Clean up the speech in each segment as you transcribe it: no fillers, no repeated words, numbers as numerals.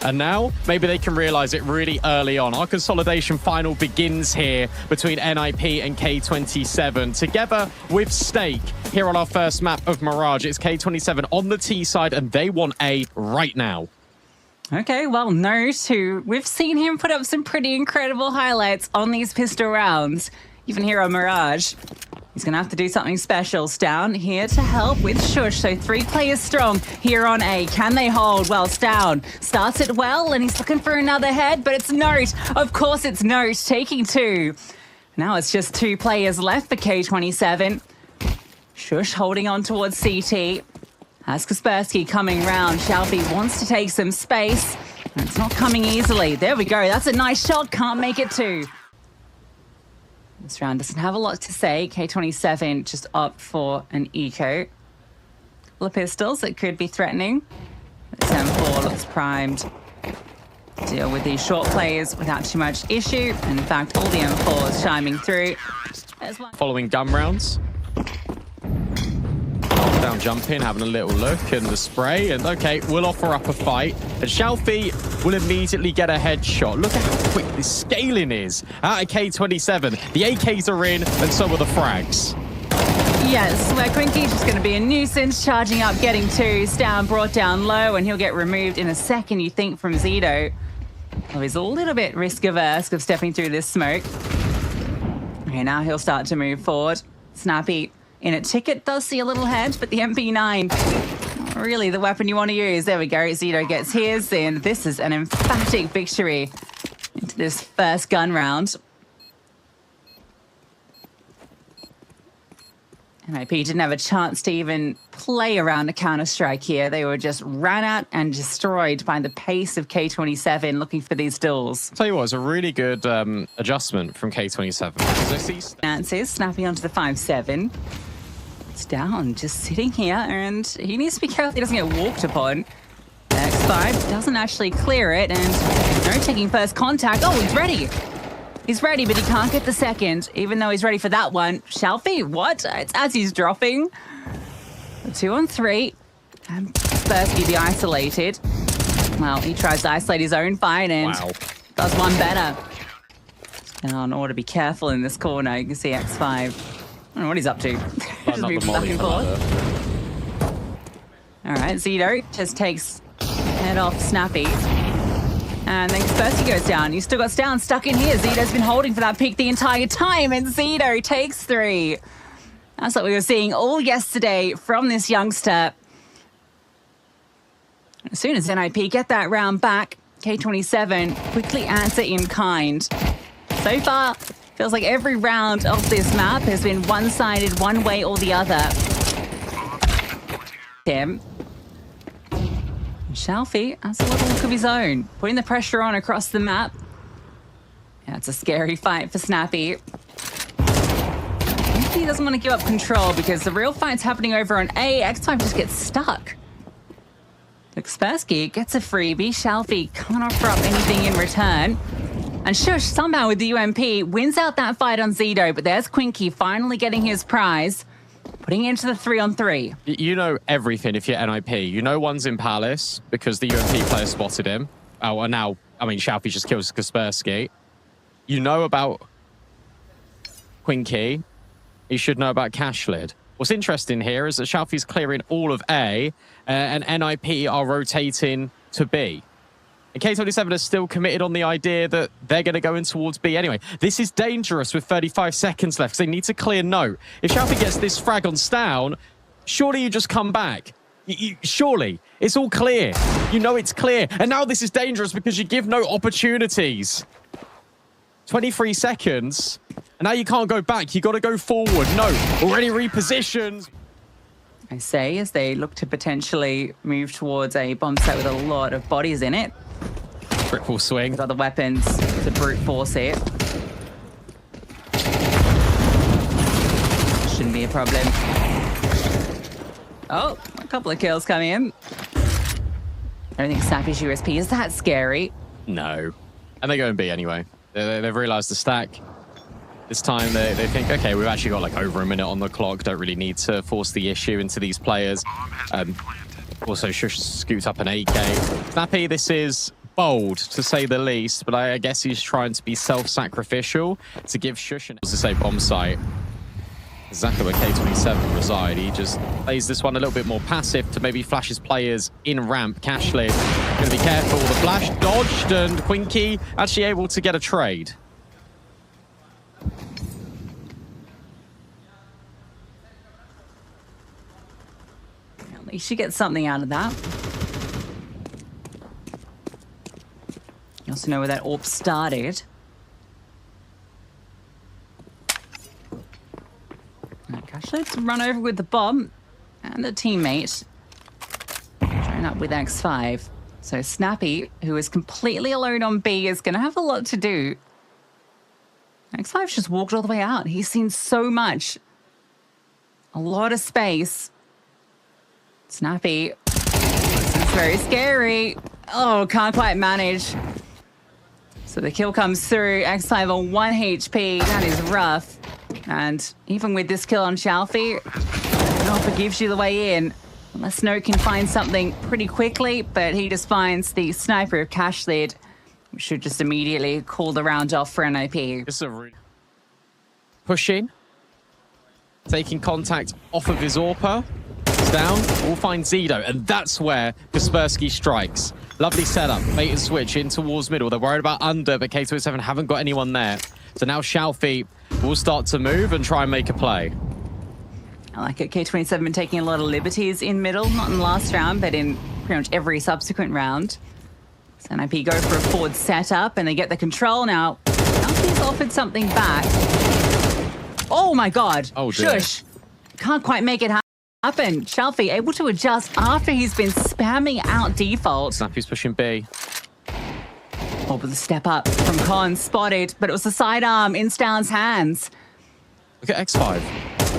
And now, maybe they can realize it really early on. Our consolidation final begins here between NIP and K27. Together with Stake here on our first map of Mirage. It's K27 on the T side, and they want A right now. Okay, well, Note, who we've seen him put up some pretty incredible highlights on these pistol rounds, even here on Mirage. He's going to have to do something special. Stown here to help with Shush. So 3 players strong here on A. Can they hold? Well, Stown starts it well, and he's looking for another head, but it's Note. Of course it's Note, taking 2. Now it's just 2 players left for K27. Shush holding on towards CT. As Kaspersky coming round, Shelby wants to take some space. And it's not coming easily. There we go. That's a nice shot. Can't make it 2. This round doesn't have a lot to say. K27 just opt for an eco. Couple of pistols that could be threatening. This M4 looks primed. Deal with these short players without too much issue. In fact, all the M4s chiming through. Following gun rounds. Down jump in, having a little look, and the spray, and okay, we'll offer up a fight. And Shalfie will immediately get a headshot. Look at how quick this scaling is out of K27. The AKs are in, and so are the frags. Yes, where Quinky's just going to be a nuisance, charging up, getting 2, Stown brought down low, and he'll get removed in a second, you think, from Zedo. Oh, he's a little bit risk-averse of stepping through this smoke. Okay, now he'll start to move forward. Snappy in a ticket, does see a little head, but the MP9, not really the weapon you want to use. There we go, Zedo gets his, and this is an emphatic victory into this first gun round. NIP didn't have a chance to even play around a Counter-Strike here. They were just ran at and destroyed by the pace of K27 looking for these duels. Tell you what, it's a really good adjustment from K27. I see Nancy's snapping onto the 5-7. It's down, just sitting here, and he needs to be careful he doesn't get walked upon. X5 doesn't actually clear it, and no taking first contact. Oh, he's ready. He's ready, but he can't get the second, even though he's ready for that one. Shelfie, what? It's as he's dropping. 2 on 3. And Kaspersky be isolated. Well, he tries to isolate his own fight and does one better. Now, in order to be careful in this corner, you can see X5. I don't know what he's up to. Just moving back and forth. All right, Zedo just takes head off Snappy. And then Kaspersky goes down. You still got Stown stuck in here. Zedo's been holding for that peak the entire time, and Zedo takes 3. That's what we were seeing all yesterday from this youngster. As soon as NIP get that round back, K27 quickly answer in kind. So far, feels like every round of this map has been one-sided, one way or the other. Tim. Shelfie has a little look of his own, putting the pressure on across the map. Yeah, it's a scary fight for Snappy. He doesn't want to give up control because the real fight's happening over on A. X5 just gets stuck. Kaspersky gets a freebie. Shelfie can't offer up anything in return. And Shush, somehow with the UMP, wins out that fight on Zedo, but there's Quinky finally getting his prize. Putting it into the 3 on 3. You know everything if you're NIP. You know one's in Palace because the UMP player spotted him. Oh, and now, I mean, Shalfie just kills Kaspersky. You know about Quinky. You should know about Cashlid. What's interesting here is that Shalfie's clearing all of A, and NIP are rotating to B. And K27 is still committed on the idea that they're going to go in towards B anyway. This is dangerous with 35 seconds left, because they need to clear no. If Shalfie gets this frag on Stown, surely you just come back. Surely. It's all clear. You know it's clear. And now this is dangerous because you give no opportunities. 23 seconds. And now you can't go back. You got to go forward. No. Already repositioned. I say as they look to potentially move towards a bomb set with a lot of bodies in it. Triple swing. With other weapons to brute force it. Shouldn't be a problem. Oh, a couple of kills coming in. I don't think Snappy's USP is that scary. No. And they go in B anyway. They've realized the stack. This time they think, okay, we've actually got like over a minute on the clock. Don't really need to force the issue into these players. Also, Shush scoots up an AK. Snappy, this is bold, to say the least, but I guess he's trying to be self-sacrificial to give Shush an to say bomb site. Exactly where K27 reside. He just plays this one a little bit more passive to maybe flash his players in ramp. Cashlid going to be careful. The flash dodged, and Quinky actually able to get a trade. At least you get something out of that. You also know where that AWP started. Let's run over with the bomb and a teammate. Join up with X5. So Snappy, who is completely alone on B, is going to have a lot to do. X5's just walked all the way out. He's seen so much. A lot of space. Snappy. This is very scary. Oh, can't quite manage. So the kill comes through. X5 on 1 HP. That is rough. And even with this kill on Shalfie, Alpha gives you the way in. Unless Snow can find something pretty quickly, but he just finds the sniper of Cashlid, which should just immediately call the round off for NIP. This is a pushing, taking contact off of his AWPer. It's down. We'll find Zido, and that's where Kaspersky strikes. Lovely setup. Bait and switch in towards middle. They're worried about under, but K27 haven't got anyone there. So now Shalfie will start to move and try and make a play. I like it. K27 been taking a lot of liberties in middle, not in the last round, but in pretty much every subsequent round. So NIP go for a forward setup, and they get the control now. Shalfie's offered something back. Oh my God. Oh dear. Shush. Can't quite make it happen. Shalfie able to adjust after he's been spamming out default. Snappy's pushing B. Oh, but the step up from Con spotted, but it was the sidearm in Stown's hands. Look at X5.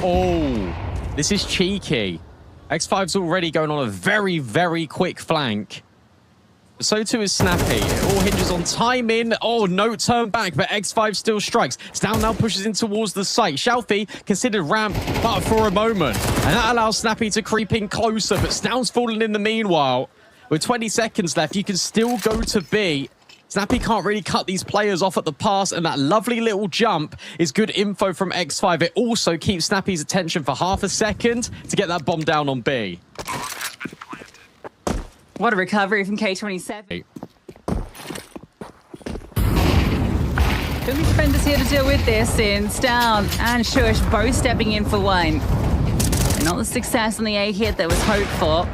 Oh, this is cheeky. X5's already going on a very, very quick flank. So too is Snappy. It all hinges on timing. Oh, no turn back, but X5 still strikes. Stown now pushes in towards the site. Shalfie considered ramp, but for a moment. And that allows Snappy to creep in closer, but Stown's fallen in the meanwhile. With 20 seconds left, you can still go to B. Snappy can't really cut these players off at the pass, and that lovely little jump is good info from X5. It also keeps Snappy's attention for half a second to get that bomb down on B. What a recovery from K27. Too many defenders here to deal with this in Stown and Shush both stepping in for one. Not the success on the A hit that was hoped for.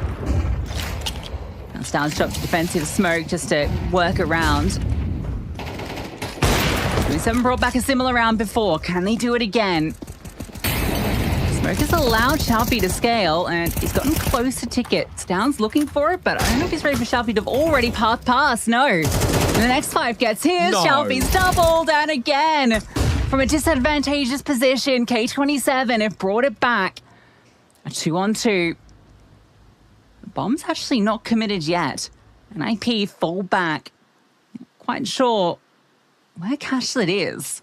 Stown's dropped to defensive smoke just to work around. 27 brought back a similar round before. Can they do it again? Smoke has allowed Shalfie to scale, and he's gotten close to ticket. Stown's looking for it, but I don't know if he's ready for Shalfie to have already passed past. No. And the next 5 gets his. No. Shalfie's doubled, and again, from a disadvantageous position, K27 have brought it back. A 2-on-2. The bomb's actually not committed yet. An IP fall back. Not quite sure where Cashlid is.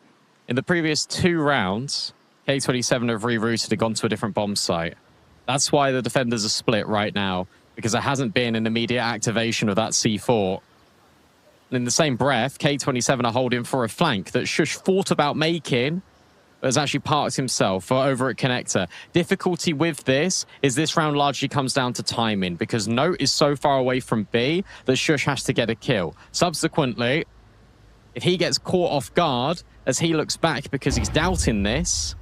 In the previous 2 rounds, K27 have rerouted and gone to a different bomb site. That's why the defenders are split right now, because there hasn't been an immediate activation of that C4. And in the same breath, K27 are holding for a flank that Shush thought about making, but has actually parked himself over at Connector. Difficulty with this is this round largely comes down to timing, because Note is so far away from B that Shush has to get a kill. Subsequently, if he gets caught off guard as he looks back because he's doubting this,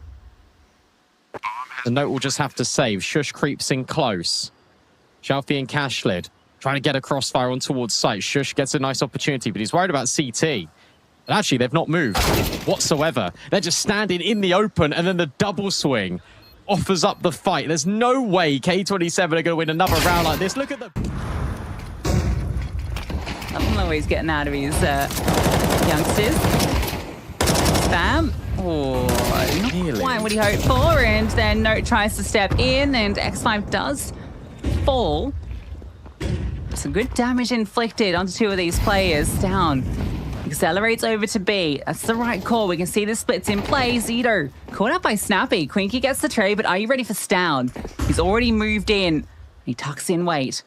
the Note will just have to save. Shush creeps in close. Shalfie and Cashlid trying to get a crossfire on towards site. Shush gets a nice opportunity, but he's worried about CT. And actually, they've not moved whatsoever. They're just standing in the open, and then the double swing offers up the fight. There's no way K27 are going to win another round like this. Look at the... I don't know what he's getting out of his youngsters. Spam. Oh, not Really? quite what he hoped for. And then Note tries to step in, and X5 does fall. Some good damage inflicted onto 2 of these players. Down. Accelerates over to B. That's the right call. We can see the splits in play. Zito caught up by Snappy. Quinky gets the trade, but are you ready for Stown? He's already moved in. He tucks in weight.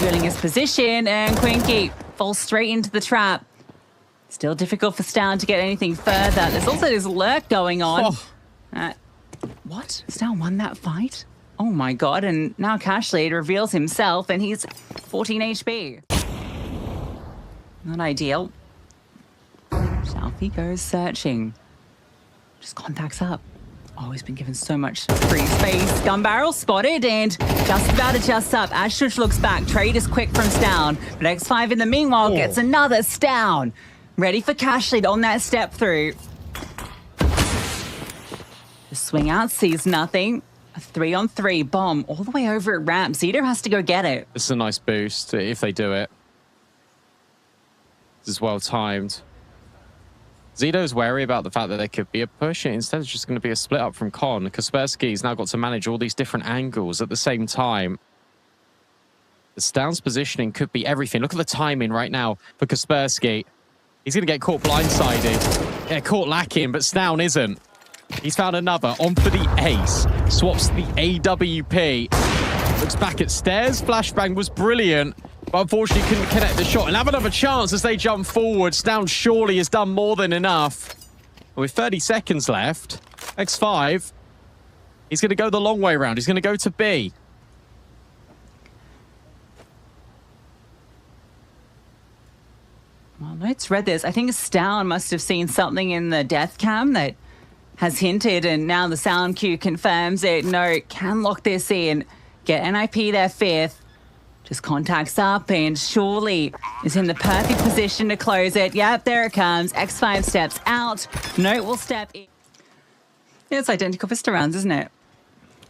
Drilling his position, and Quinky falls straight into the trap. Still difficult for Stown to get anything further. There's also this lurk going on. What? Stown won that fight? Oh my god, and now Cashlead reveals himself and he's 14 HP. Not ideal. Shalfie goes searching. Just contacts up. Oh, he's been given so much free space. Gun barrel spotted and just about adjusts up. As Shush looks back, trade is quick from Stown. But X5 in the meanwhile gets another Stown. Ready for Cashlead on that step through. The swing out sees nothing. A 3-on-3 bomb all the way over at ramp. Zito has to go get it. This is a nice boost if they do it. This is well timed. Zito's wary about the fact that there could be a push. Instead, it's just going to be a split up from Con. Kaspersky's now got to manage all these different angles at the same time. The Stown's positioning could be everything. Look at the timing right now for Kaspersky. He's going to get caught blindsided. Yeah, caught lacking, but Stown isn't. He's found another. On for the ace. Swaps the AWP. Looks back at stairs. Flashbang was brilliant, but unfortunately couldn't connect the shot. And have another chance as they jump forward. Stown surely has done more than enough. With 30 seconds left, X5, he's going to go the long way around. He's going to go to B. Well, let's read this. I think Stown must have seen something in the death cam that has hinted, and now the sound cue confirms it. No, can lock this in. Get NIP their fifth. Just contacts up and surely is in the perfect position to close it. Yep, there it comes. X5 steps out. Note will step in. Yeah, it's identical Vista rounds, isn't it?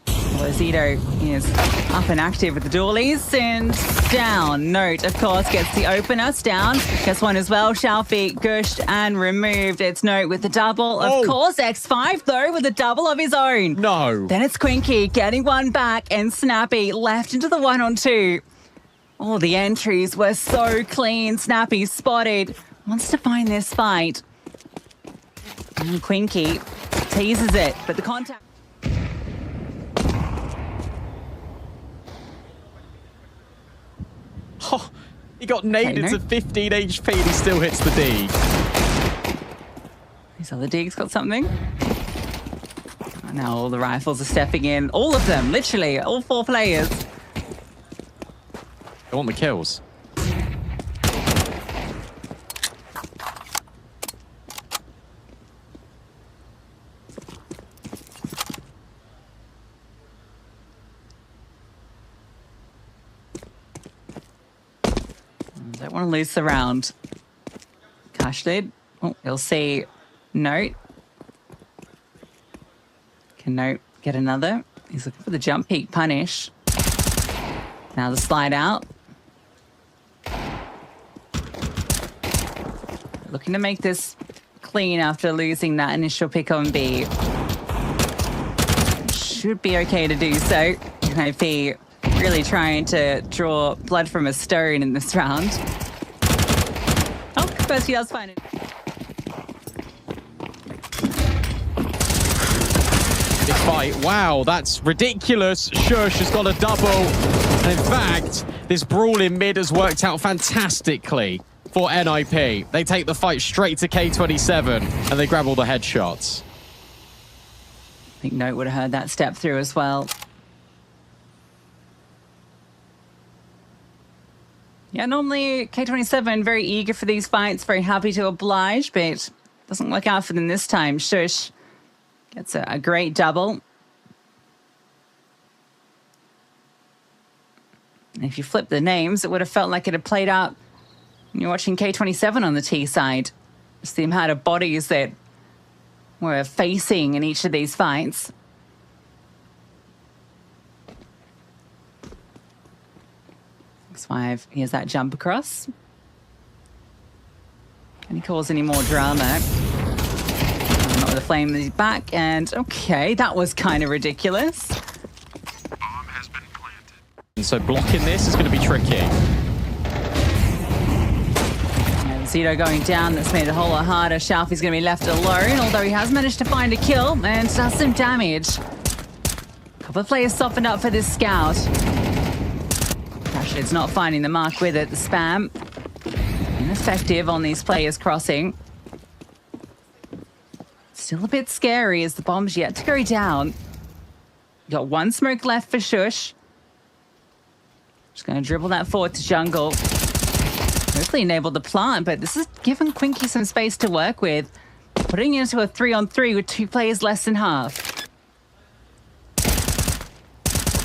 Well, Zito is up and active with the dualies and down. Note, of course, gets the opener. Down. Gets one as well. Shalfie gushed and removed. It's Note with the double. Of course, X5, though, with a double of his own. No. Then it's Quinky getting one back and Snappy left into the 1-on-2. Oh, the entries were so clean. Snappy spotted. Wants to find this fight. And Quinky teases it, but the contact... Oh, he got naded to 15 HP and he still hits the D. These other Deegs got something. Now all the rifles are stepping in. All of them, literally, all 4 players. They want the kills. Don't want to lose the round. Cashlead. Oh, he'll see Note. Can Note get another? He's looking for the jump peak punish. Now the slide out. Looking to make this clean after losing that initial pick on B. Should be okay to do so. IP really trying to draw blood from a stone in this round. Oh, Kaspersky does find it. Big fight. Wow, that's ridiculous. Shush has got a double. And in fact, this brawl in mid has worked out fantastically for NIP. They take the fight straight to K27 and they grab all the headshots. I think Note would have heard that step through as well. Yeah, normally K27 very eager for these fights, very happy to oblige, but doesn't work out for them this time. Shush gets a great double. And if you flip the names, it would have felt like it had played out when you're watching K27 on the T side. Just the amount of bodies that were facing in each of these fights. X5, here's that jump across. Can he cause any more drama? Not with the flame in his back, and okay, that was kind of ridiculous. Bomb has been planted. And so blocking this is going to be tricky. And Zito going down, that's made it a whole lot harder. Shalfie's going to be left alone, although he has managed to find a kill and does some damage. A couple of players softened up for this scout. It's not finding the mark with it, the spam. ineffective on these players crossing. Still a bit scary as the bomb's yet to go down. Got one smoke left for Shush. Just going to dribble that forward to jungle. Mostly enabled the plant, but this is giving Quinky some space to work with. Putting it into a 3-on-3 with 2 players less than half.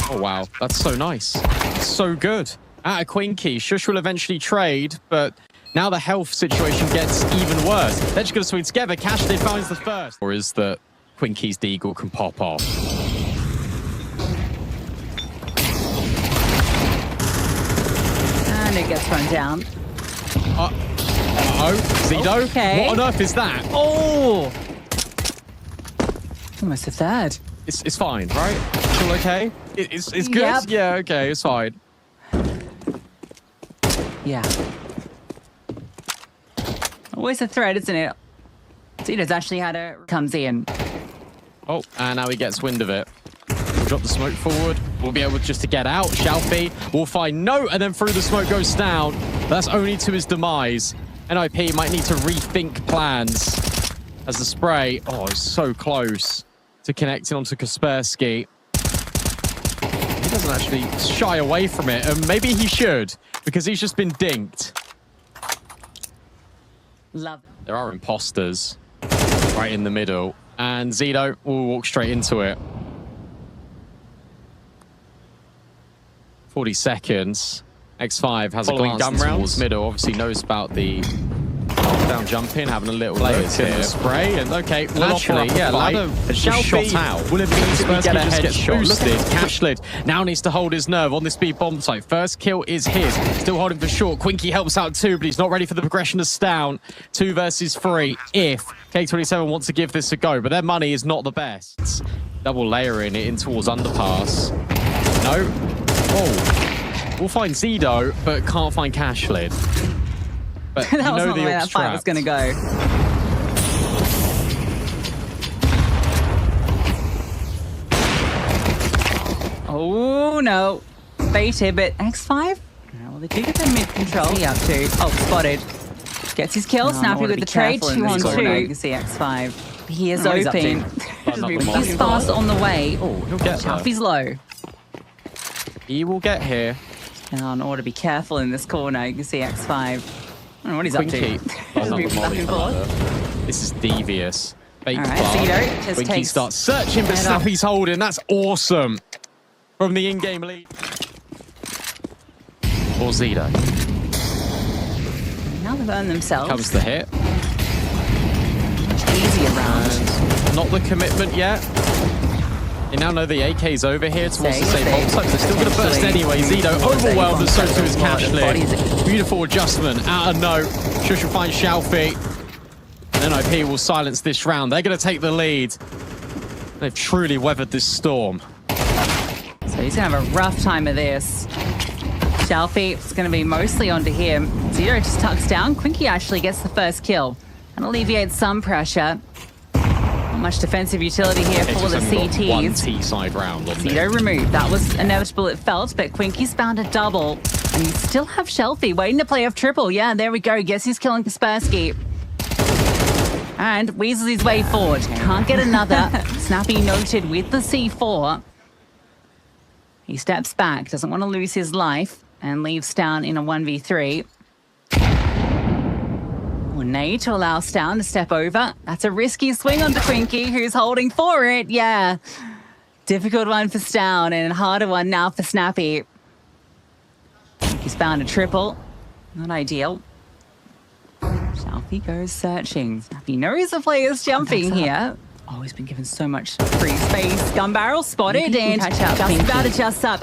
Oh, wow. That's so nice. So good. Out of Quinky, Shush will eventually trade, but now the health situation gets even worse. They're just going to swing together. Cashlid finds the first. Or is that Quinky's Deagle can pop off? And it gets run down. Uh-oh. Zido? Okay. What on earth is that? Oh! Almost a third. It's fine, right? Still okay? It's good? Yep. Yeah, okay, it's fine. Yeah. Always a threat, isn't it? Zido's actually had a... Comes in. Oh, and now he gets wind of it. We'll drop the smoke forward. We'll be able just to get out. Shelfie will find no, and then through the smoke goes down. That's only to his demise. NIP might need to rethink plans as the spray, oh, is so close to connecting onto Kaspersky. He doesn't actually shy away from it, and maybe he should, because he's just been dinked. Love. There are imposters right in the middle, and Zido will walk straight into it. 40 seconds. X5 has a glance towards middle. Obviously knows about the down jumping, having a little look at the spray, and okay, well, actually, yeah, Ladder has just shot out. Will immediately get a headshot. Boosted. Cashlid now needs to hold his nerve on this speed bomb site. First kill is his. Still holding for short. Quinky helps out too, but he's not ready for the progression to Stown. 2 versus 3. If K27 wants to give this a go, but their money is not the best. Double layering it in towards underpass. No. Oh. We'll find Zido, but can't find Cashlid. But That you was know not the way that fight was going to go. Oh, no. Baited, but X5? No, well, they do get their mid-control. What's he up to? Oh, spotted. Gets his kill. Snappy with the trade. 2-on-2. You can see X5. He is open. He's fast on the way. Oh, he'll get there. Shelfie's low. He will get here. Now, in order to be careful in this corner, you can see X5. I don't know what he's Quinky. up to. Just moving back and forth. This is devious. Fake All right, plant. Zido just Quinky takes starts searching, but Snappy's holding. That's awesome. From the in-game lead. Or Zido. Now they've earned themselves. Comes the hit. Much easier round. And not the commitment yet. You now know the AK's over here towards the same bomb site. They're still going to burst anyway. Zido overwhelmed and so to his Cashlid. Beautiful adjustment. Out of note. Shush will find Shelfie. And NIP will silence this round. They're going to take the lead. They've truly weathered this storm. So he's going to have a rough time of this. Shelfie is going to be mostly onto him. Zido just tucks down. Quinky actually gets the first kill and alleviates some pressure. Not much defensive utility here for the CTs. One T-side round on Zido removed. That was inevitable, it felt, but Quinky's found a double. And you still have Shelfie waiting to play off triple. Yeah, there we go. Guess he's killing Kaspersky. And weasels his way forward. Can't get another. Snappy noted with the C4. He steps back, doesn't want to lose his life, and leaves Stown in a 1v3. Nade to allow Stown to step over. That's a risky swing onto Quinky, who's holding for it. Yeah. Difficult one for Stown and a harder one now for Snappy. He's found a triple. Not ideal. Shelfie goes searching. Snappy knows the player's jumping here. Oh, he's been given so much free space. Gun barrel spotted and just about adjusts up.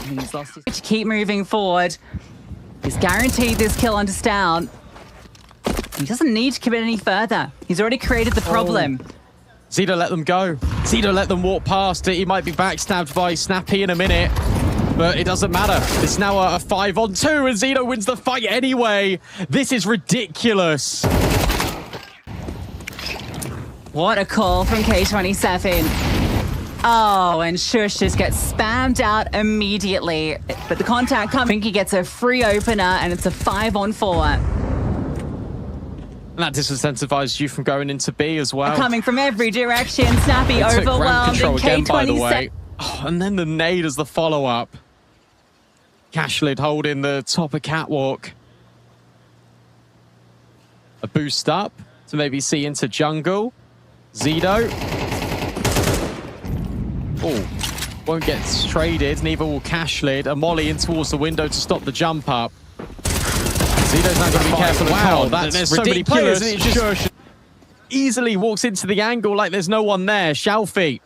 He's lost his... Keep moving forward. He's guaranteed this kill onto Stown. He doesn't need to commit any further. He's already created the problem. Zido let them go. Zido let them walk past it. He might be backstabbed by Snappy in a minute, but it doesn't matter. It's now a 5-on-2 and Zido wins the fight anyway. This is ridiculous. What a call from K27. Oh, and Shush just gets spammed out immediately. But the contact comes. Pinky gets a free opener, and it's a 5-on-4. And that disincentivizes you from going into B as well. Coming from every direction. Snappy They took ramp overwhelmed. control And again, by the way. K27. Oh, and then the nade as the follow-up. Cashlid holding the top of catwalk. A boost up to maybe see into jungle. Zedo. Oh, won't get traded. Neither will Cashlid. A molly in towards the window to stop the jump up. Zedo's not going to be careful. Wow, that's ridiculous. So many players, and it just easily walks into the angle like there's no one there. Shalfie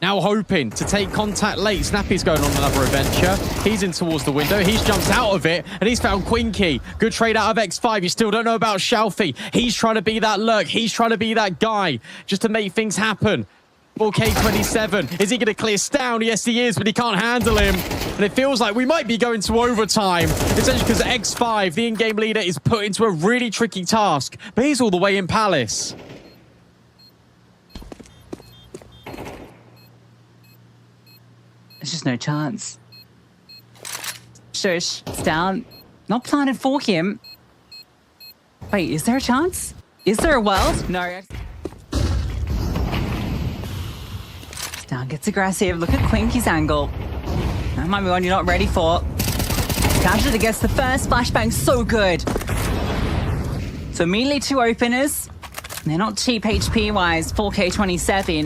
now hoping to take contact late. Snappy's going on another adventure. He's in towards the window. He's jumped out of it, and he's found Quinky. Good trade out of X5. You still don't know about Shalfie. He's trying to be that lurk. He's trying to be that guy just to make things happen. For K27, is he going to clear Stown? Yes, he is, but he can't handle him. And it feels like we might be going to overtime. Essentially because X5, the in-game leader, is put into a really tricky task. But he's all the way in Palace. There's just no chance. Shush, Stown, not planted for him. Wait, is there a chance? Is there a world? No. Stown gets aggressive. Look at Quinky's angle. That might be one you're not ready for. Cashlid gets the first flashbang, so good. So immediately 2 openers. They're not cheap HP-wise, 4K27.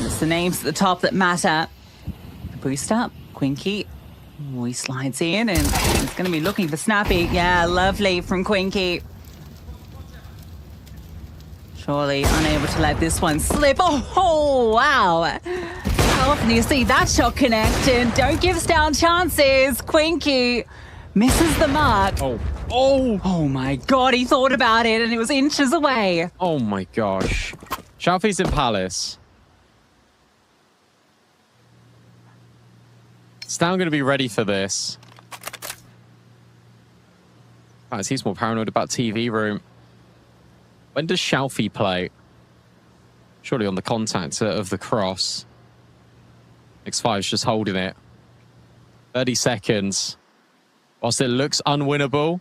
It's the names at the top that matter. Boost up, Quinky. Oh, he slides in and he's going to be looking for Snappy. Yeah, lovely from Quinky. Surely unable to let this one slip. Oh, wow. How often do you see that shot connect? And don't give Stown chances. Quinky misses the mark. Oh my God, he thought about it and it was inches away. Oh my gosh. Shalfie's in Palace. Stown going to be ready for this. He's more paranoid about TV room. When does Shalfie play? Surely on the contact of the cross. X5's just holding it. 30 seconds. Whilst it looks unwinnable,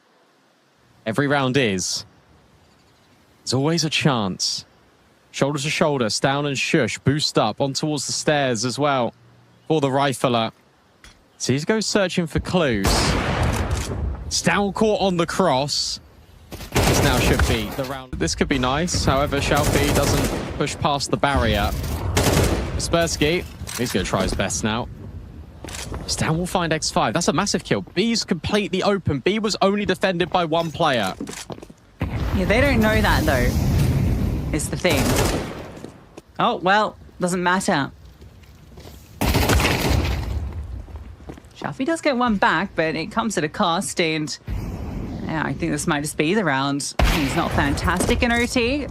every round is. There's always a chance. Shoulder to shoulder, Stown and Shush boost up on towards the stairs as well for the rifler. So he goes searching for clues. Stown caught on the cross. This now should be the round. This could be nice. However, Shalfie doesn't push past the barrier. Kaspersky, he's going to try his best now. Stown will find X5. That's a massive kill. B's completely open. B was only defended by 1 player. Yeah, they don't know that, though, is the thing. Oh, well, doesn't matter. Shalfie does get 1 back, but it comes at a cost, and yeah, I think this might just be the round. He's not fantastic in OT.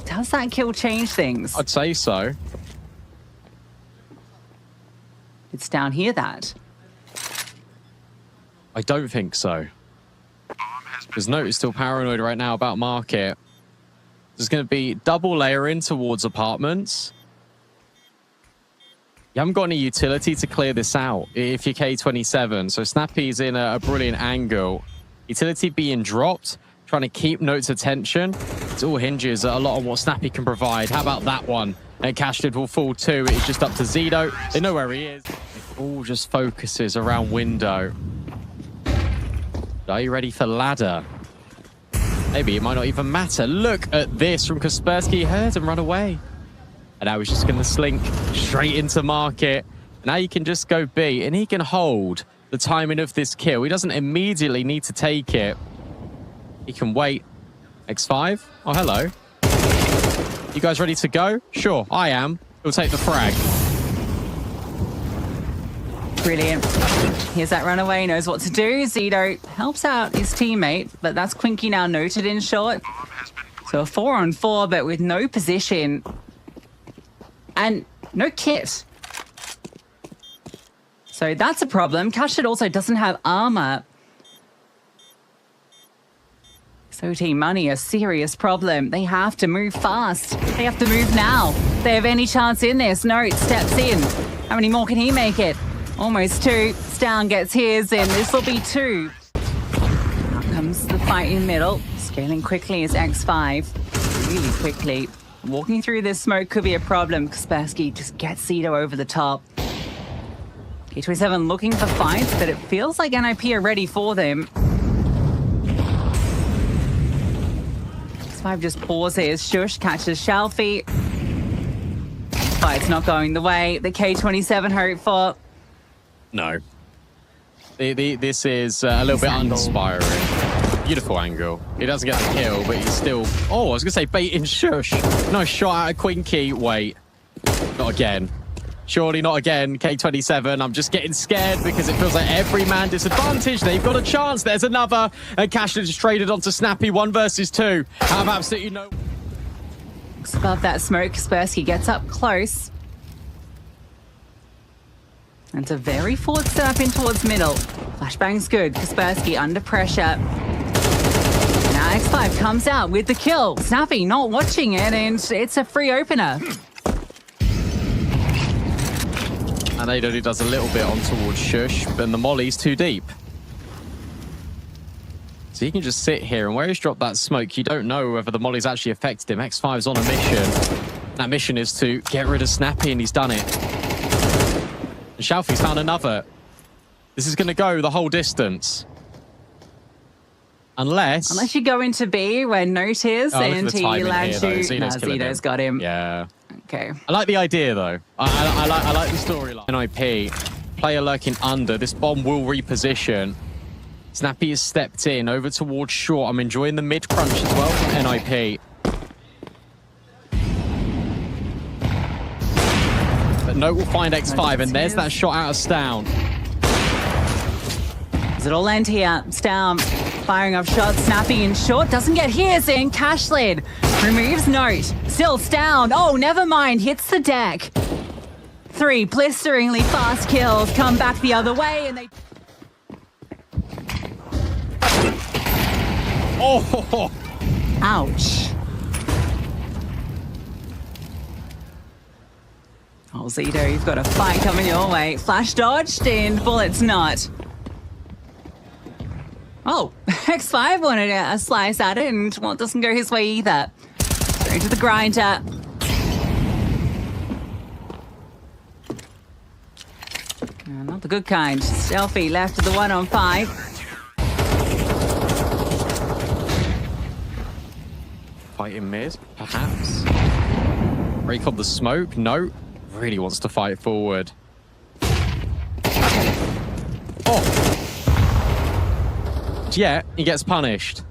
Does that kill change things? I'd say so. It's down here that. I don't think so. Because Note is still paranoid right now about market. There's going to be double layering towards apartments. You haven't got any utility to clear this out if you're K27. So Snappy's in a brilliant angle. Utility being dropped, trying to keep Note's attention. It all hinges a lot on what Snappy can provide. How about that one? And Cashlid will fall too. It's just up to Zedo. They know where he is. It all just focuses around window. Are you ready for ladder? Maybe it might not even matter. Look at this from Kaspersky. Heard and run away. And now he's just going to slink straight into market. Now you can just go B, and he can hold the timing of this kill. He doesn't immediately need to take it. He can wait. X5? Oh, hello. You guys ready to go? Sure, I am. He'll take the frag. Brilliant. Here's that runaway, knows what to do. Zedo helps out his teammate, but that's Quinky now noted in short. So a 4-on-4, but with no position. And no kit. So that's a problem. Cashlid also doesn't have armor. So Team Money, a serious problem. They have to move fast. They have to move now. They have any chance in this. Note steps in. How many more can he make it? Almost 2. Stown gets his, and this will be 2. Now comes the fight in middle. Scaling quickly is X5. Really quickly. Walking through this smoke could be a problem. Kaspersky just gets Zito over the top. K27 looking for fights, but it feels like NIP are ready for them. X5 just pauses. Shush catches Shelfie. Fight's not going the way the K27 hoped for. No. This is a little bit uninspiring. Beautiful angle. He doesn't get the kill, but he's still... Oh, I was going to say baiting Shush. Nice shot out of Quinky. Wait. Not again. Surely not again, K27. I'm just getting scared because it feels like every man disadvantaged. They've got a chance. There's another. And Cashlet is traded onto Snappy. 1 versus 2. Have absolutely no... Looks above that smoke. Kaspersky gets up close. And it's a very forward setup in towards middle. Flashbang's good. Kaspersky under pressure. Now X5 comes out with the kill. Snappy not watching it, and it's a free opener. And Ado does a little bit on towards Shush, but the molly's too deep. So he can just sit here, and where he's dropped that smoke, you don't know whether the molly's actually affected him. X5's on a mission. That mission is to get rid of Snappy, and he's done it. And Shelfie's found another. This is going to go the whole distance. Unless you go into B where Note is, and he lands you. Zito's got him. Yeah. Okay. I like the idea, though. I like the storyline. NIP, player lurking under. This bomb will reposition. Snappy has stepped in over towards short. I'm enjoying the mid crunch as well from NIP. But Note will find X5, and there's that shot out of Stown. Does it all end here? Stown firing off shots. Snappy in short. Doesn't get his in. Cashlet removes Note. Still Stown. Oh, never mind. Hits the deck. 3 blisteringly fast kills. Come back the other way, and they... Oh! Ouch. Oh, Zito, you've got a fight coming your way. Flash dodged, and bullets not. Oh, X5 wanted a slice at it, and well, it doesn't go his way either. Straight to the grinder. Not the good kind. Shelfie left to the 1-on-5. Fighting mid, perhaps. Break on the smoke. No. Really wants to fight forward. Oh! Yeah, he gets punished.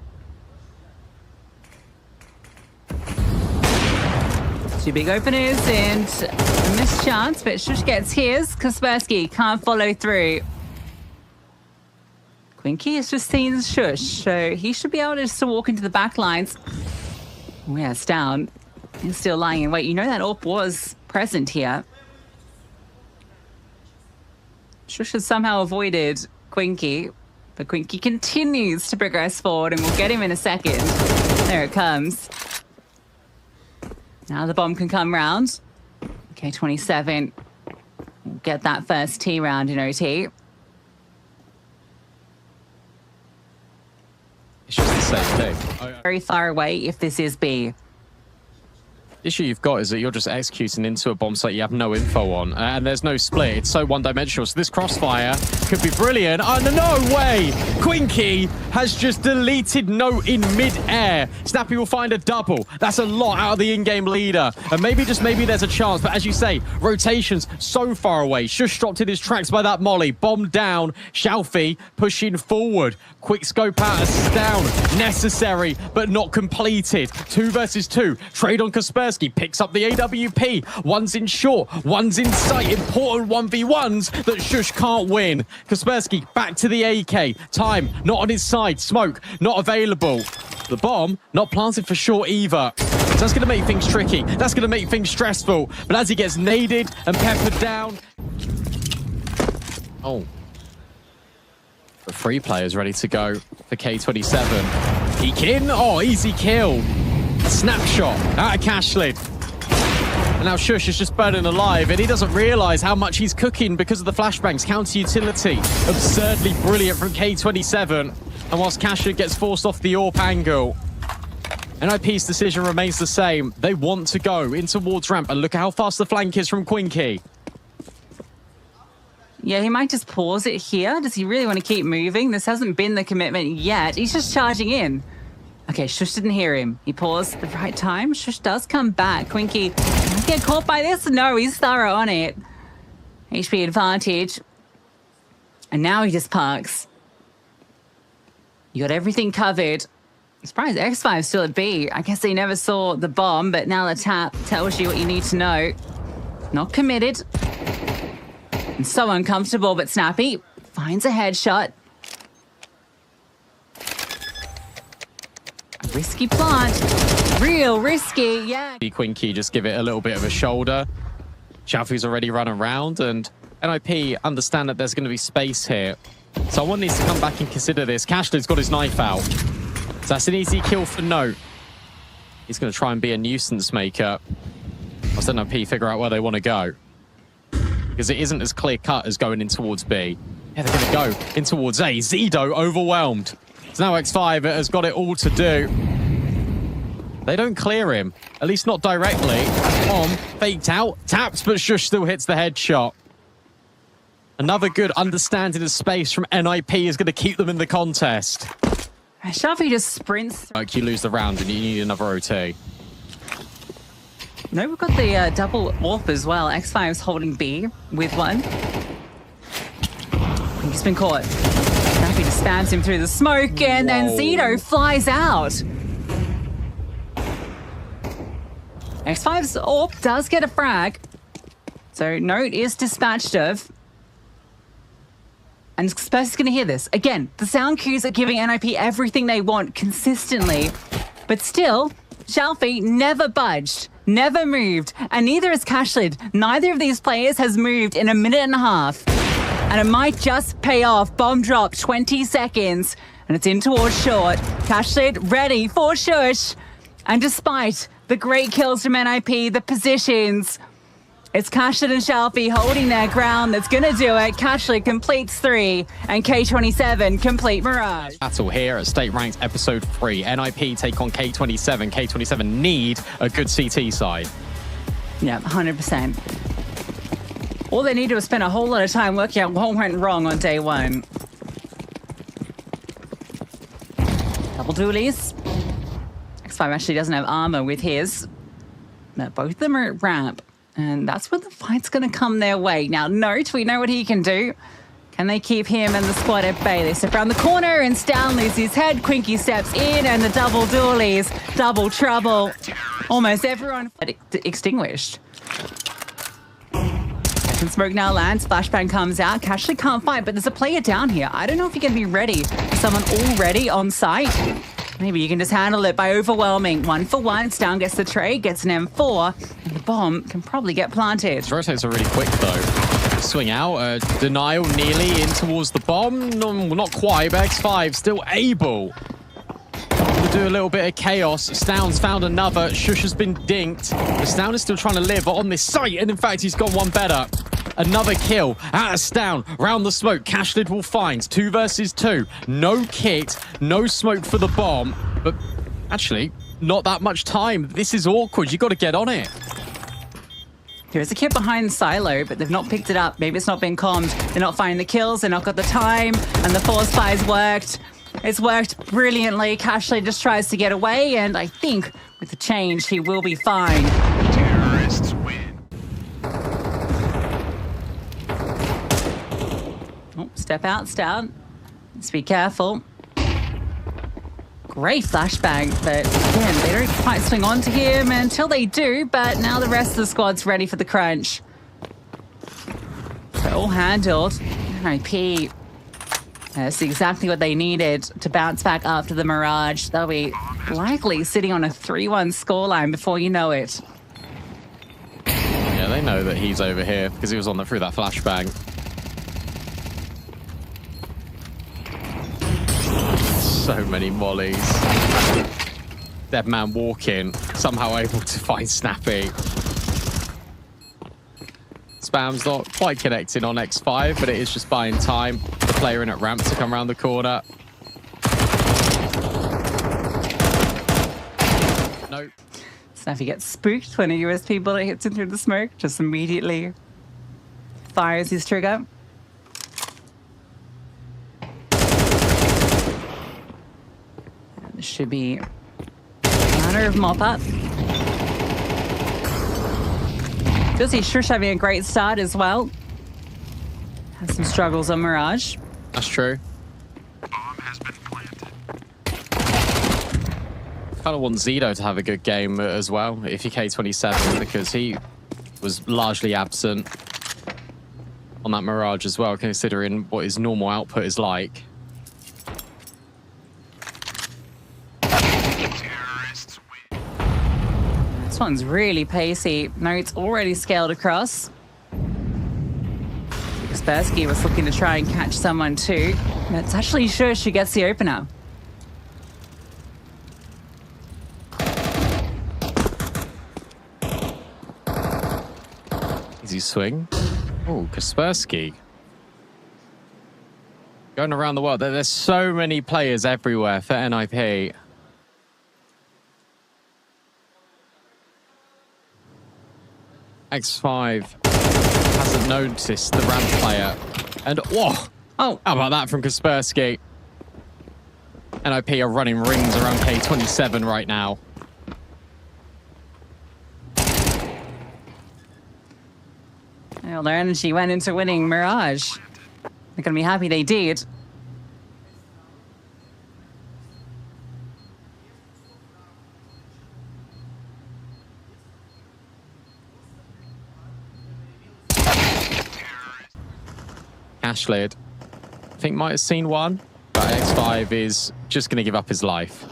2 big openers and a missed chance, but Shush gets his. Kaspersky can't follow through. Quinky has just seen Shush, so he should be able to just walk into the back lines. Oh, yeah, it's down. He's still lying in wait. You know that AWP was present here. Shush has somehow avoided Quinky, but Quinky continues to progress forward, and we'll get him in a second. There it comes. Now the bomb can come round. K27 will get that first T round in OT. It's just the same thing. Very far away if this is B. The issue you've got is that you're just executing into a bomb site you have no info on, and there's no split. It's so one-dimensional. So this crossfire could be brilliant. Oh, no way! Quinky has just deleted Note in mid-air. Snappy will find a double. That's a lot out of the in-game leader. And maybe, just maybe, there's a chance. But as you say, rotations so far away. Shush dropped in his tracks by that molly. Bomb down. Shelfie pushing forward. Quick scope out of Stown. Necessary, but not completed. 2 versus 2. Trade on Kaspersky. Picks up the AWP. One's in short. One's in sight. Important 1v1s that Shush can't win. Kaspersky back to the AK. Time not on his side. Smoke not available. The bomb not planted for short either. So that's going to make things tricky. That's going to make things stressful. But as he gets naded and peppered down... Oh. The 3 players ready to go for K27. Peek in. Oh, easy kill. Snapshot out of Cashlid. And now Shush is just burning alive, and he doesn't realize how much he's cooking because of the flashbangs. Counter utility, absurdly brilliant from K27. And whilst Cashlid gets forced off the AWP angle, NIP's decision remains the same. They want to go in towards ramp, and look at how fast the flank is from Quinky. Yeah, he might just pause it here. Does he really want to keep moving? This hasn't been the commitment yet. He's just charging in. Okay, Shush didn't hear him. He paused at the right time. Shush does come back. Quinky might get caught by this. No, he's thorough on it. HP advantage. And now he just parks. You got everything covered. I'm surprised X5's still at B. I guess they never saw the bomb, but now the tap tells you what you need to know. Not committed. And so uncomfortable, but snappy. Finds a headshot. A risky plant. Real risky, yeah. Quinky just give it a little bit of a shoulder. Xiaofu's already run around, and NIP understand that there's going to be space here. Someone needs to come back and consider this. Cashlid's got his knife out. So that's an easy kill for Note. He's going to try and be a nuisance maker. I'll NIP figure out where they want to go. Because it isn't as clear-cut as going in towards B. Yeah, they're going to go in towards A. Zido overwhelmed. So now X5 has got it all to do. They don't clear him. At least not directly. Bomb faked out. Taps, but Shush still hits the headshot. Another good understanding of space from NIP is going to keep them in the contest. Shafi just sprints. You lose the round and you need another OT. No, we've got the double AWP as well. X5's holding B with one. He's been caught. Shafi just spams him through the smoke, and then Zido flies out. X5's AWP does get a frag. So Note is dispatched of. And Spurs is going to hear this. Again, the sound cues are giving NIP everything they want consistently. But still, Xiaofi never budged, never moved, and neither has Cashlid. Neither of these players has moved in a minute and a half. And it might just pay off. Bomb drop, 20 seconds. And it's in towards short. Cashlid ready for Shush. And despite the great kills from NIP, the positions, it's Cashlid and Xiaofi holding their ground. That's going to do it. Cashlid completes 3, and K27 complete Mirage. Battle here at State Ranked Episode 3. NIP take on K27. K27 need a good CT side. Yeah, 100%. All they need to is spend a whole lot of time working out what went wrong on day 1. Double dualies. X5 actually doesn't have armor with his. But both of them are at ramp. And that's where the fight's going to come their way. Now, Note, we know what he can do. Can they keep him and the squad at bay? They step around the corner, and Stown loses his head. Quinky steps in, and the double dualies. Double trouble. Almost everyone extinguished. Second smoke now lands. Flashbang comes out. Cashlid can't fight, but there's a player down here. I don't know if you're going to be ready. Someone already on site. Maybe you can just handle it by overwhelming. 1 for 1. Stown gets the trade, gets an M4. And the bomb can probably get planted. Rotates are really quick, though. Swing out. Denial nearly in towards the bomb. No, not quite, but X5 still able to do a little bit of chaos. Stown's found another. Shush has been dinked. But Stown is still trying to live on this site. And in fact, he's got one better. Another kill out of Stown. Round the smoke. Cashlid will find 2 versus 2. No kit, no smoke for the bomb. But actually, not that much time. This is awkward. You got to get on it. There is a kit behind Silo, but they've not picked it up. Maybe it's not been commed. They're not finding the kills. They're not got the time. And the force spy's worked. It's worked brilliantly. Cashlid just tries to get away. And I think with the change, he will be fine. Terrorists win. Oh, step out, Stown. Let's be careful. Great flashbang, but again, they don't quite swing onto him until they do, but now the rest of the squad's ready for the crunch. They're all handled. NIP. That's exactly what they needed to bounce back after the Mirage. They'll be likely sitting on a 3-1 scoreline before you know it. Yeah, they know that he's over here because he was on through that flashbang. So many mollies. Dead man walking, somehow able to find Snappy. Spam's not quite connecting on X5, but it is just buying time for the player in at ramp to come around the corner. Nope. Snappy gets spooked when a USP bullet hits him through the smoke, just immediately fires his trigger. And this should be a matter of mop up. You'll see Shush having a great start as well. Has some struggles on Mirage. That's true. Bomb has been planted. Kind of want Zido to have a good game as well, if you K27, because he was largely absent on that Mirage as well, considering what his normal output is like. Terrorists win. This one's really pacey. Notes already scaled across. Kaspersky was looking to try and catch someone too. But it's actually Shush who gets the opener. Easy swing. Oh, Kaspersky. Going around the world. There's so many players everywhere for NIP. X5 hasn't noticed the ramp player. And, whoa! Oh, How about that from Kaspersky? NIP are running rings around K27 right now. well, their energy went into winning Mirage. They're going to be happy they did. Ashlid, I think might have seen one, but X5 is just going to give up his life.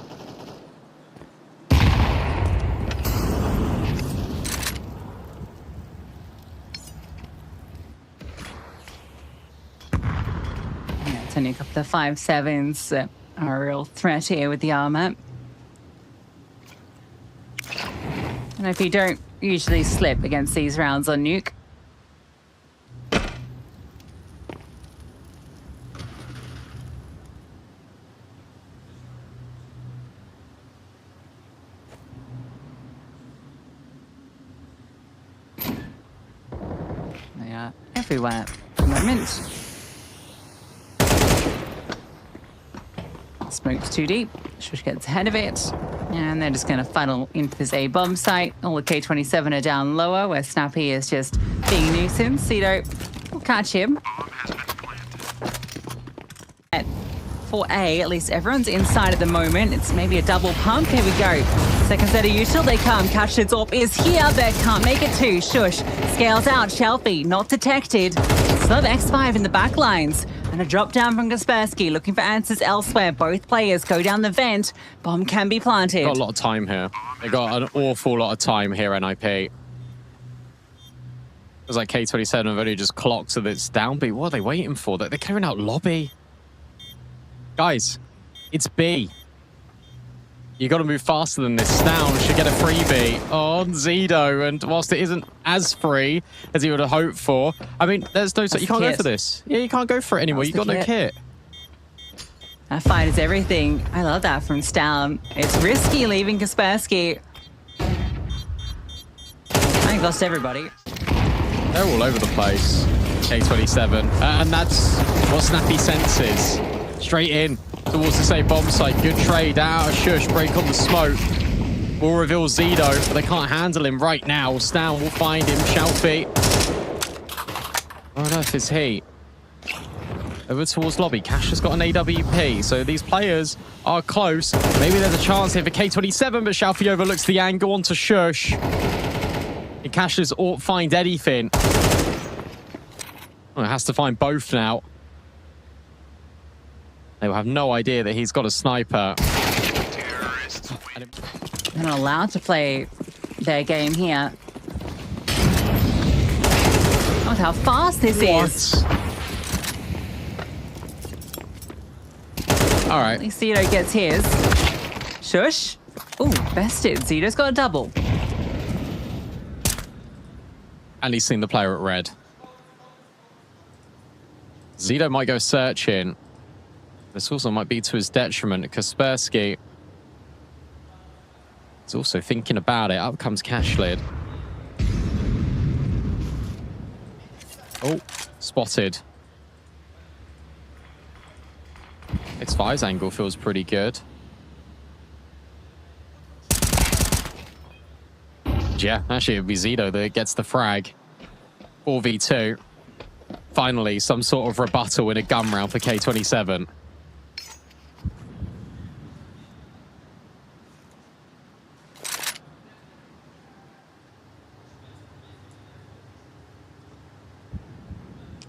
Yeah, turning up the 5.7s are a real threat here with the armor. And if you don't usually slip against these rounds on Nuke. They are everywhere at the moment. Smoke's too deep. Shush gets ahead of it. And they're just going to funnel into this A bomb site. All the K27 are down lower, where Snappy is just being a nuisance. Cedo will catch him. Bomb has been planted. At 4A, at least everyone's inside at the moment. It's maybe a double pump. Here we go. Second set of util, they come. Catched's AWP is here, but can't make it to. Shush scales out. Shelfie not detected. Still have X5 in the back lines. And a drop down from Kaspersky, looking for answers elsewhere. Both players go down the vent. Bomb can be planted. Got a lot of time here. They got an awful lot of time here, NIP. It was like K27 have only just clocked that it's down B. What are they waiting for? They're clearing out lobby. Guys, it's B. You got to move faster than this. Down should get a freebie on Zido, and whilst it isn't as free as he would have hoped for, I mean, there's no. You can't go for this. Yeah, you can't go for it anymore. You got no kit. That fight is everything. I love that from Stalin. It's risky leaving Kaspersky. I think lost everybody. They're all over the place. K27, and that's what Snappy senses. Straight in towards the same bomb site. Good trade out of Shush. Break on the smoke. Will reveal Zido, but they can't handle him right now. Stan will find him. Shelfie. Where on earth is he? Over towards lobby. Cash has got an AWP, so these players are close. Maybe there's a chance here for K27, but Shelfie overlooks the angle onto Shush. And Cash does find anything. Well, it has to find both now. They will have no idea that he's got a sniper. Terrorists win. They're not allowed to play their game here. Oh, how fast this is. All At right. least Zito gets his. Shush. Ooh, bested. Zito's got a double. And he's seen the player at red. Zito might go searching. This also might be to his detriment. Kaspersky is also thinking about it. Up comes Cashlid. Oh, spotted. X5's angle feels pretty good. Yeah, actually it'd be Zito that gets the frag. 4v2. Finally, some sort of rebuttal in a gun round for K27.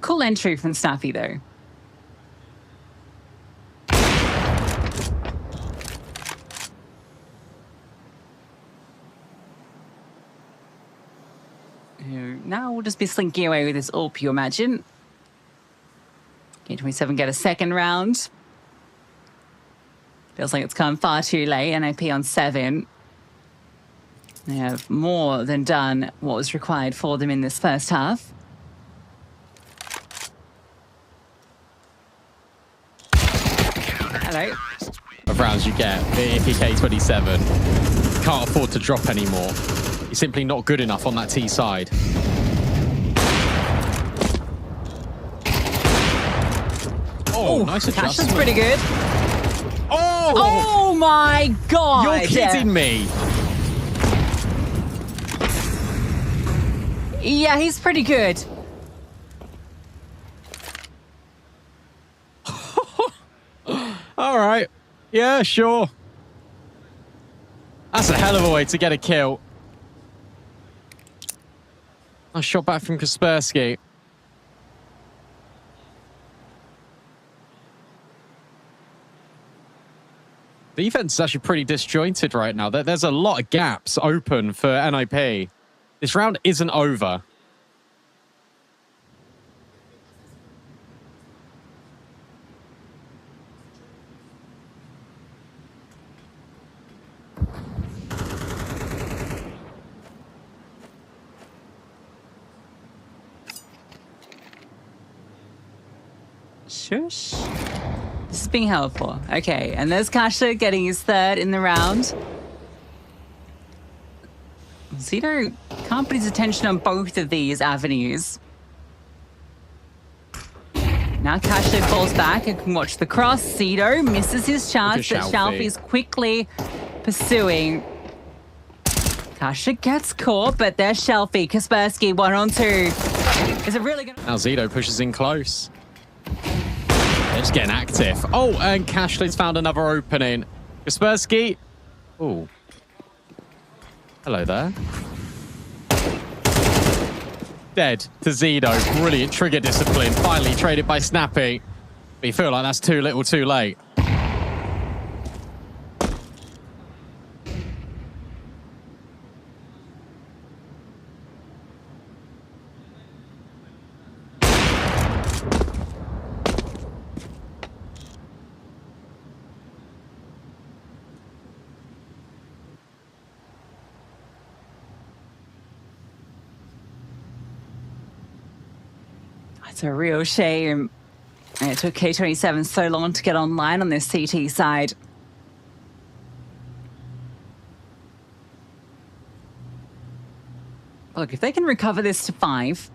Cool entry from Snappy, though. Now we'll just be slinking away with this AWP, you imagine. K27 get a second round. Feels like it's come far too late. NIP on 7. They have more than done what was required for them in this first half. Hello. Of rounds you get if you're K27. Can't afford to drop anymore. He's simply not good enough on that T side. Oh, nice Cash adjustment. is pretty good. Oh! Oh my god! You're kidding me. Yeah, he's pretty good. All right. Yeah, sure. That's a hell of a way to get a kill. Nice shot back from Kaspersky. Defense is actually pretty disjointed right now. There's a lot of gaps open for NIP. This round isn't over. Shush. This is being held for. Okay, and there's Kasha getting his third in the round. Zito can't put his attention on both of these avenues. Now Kasha falls back and can watch the cross. Zito misses his chance, but Shalfie's quickly pursuing. Kasha gets caught, but there's Shalfie. Kaspersky 1-on-2. Is it really going to... Now Zito pushes in close. They're just getting active. Oh, and Cashley's found another opening. Kaspersky. Oh. Hello there. Dead to Zito. Brilliant trigger discipline. Finally traded by Snappy. But you feel like that's too little too late. It's a real shame. And it took K27 so long to get online on this CT side. Look, if they can recover this to 5,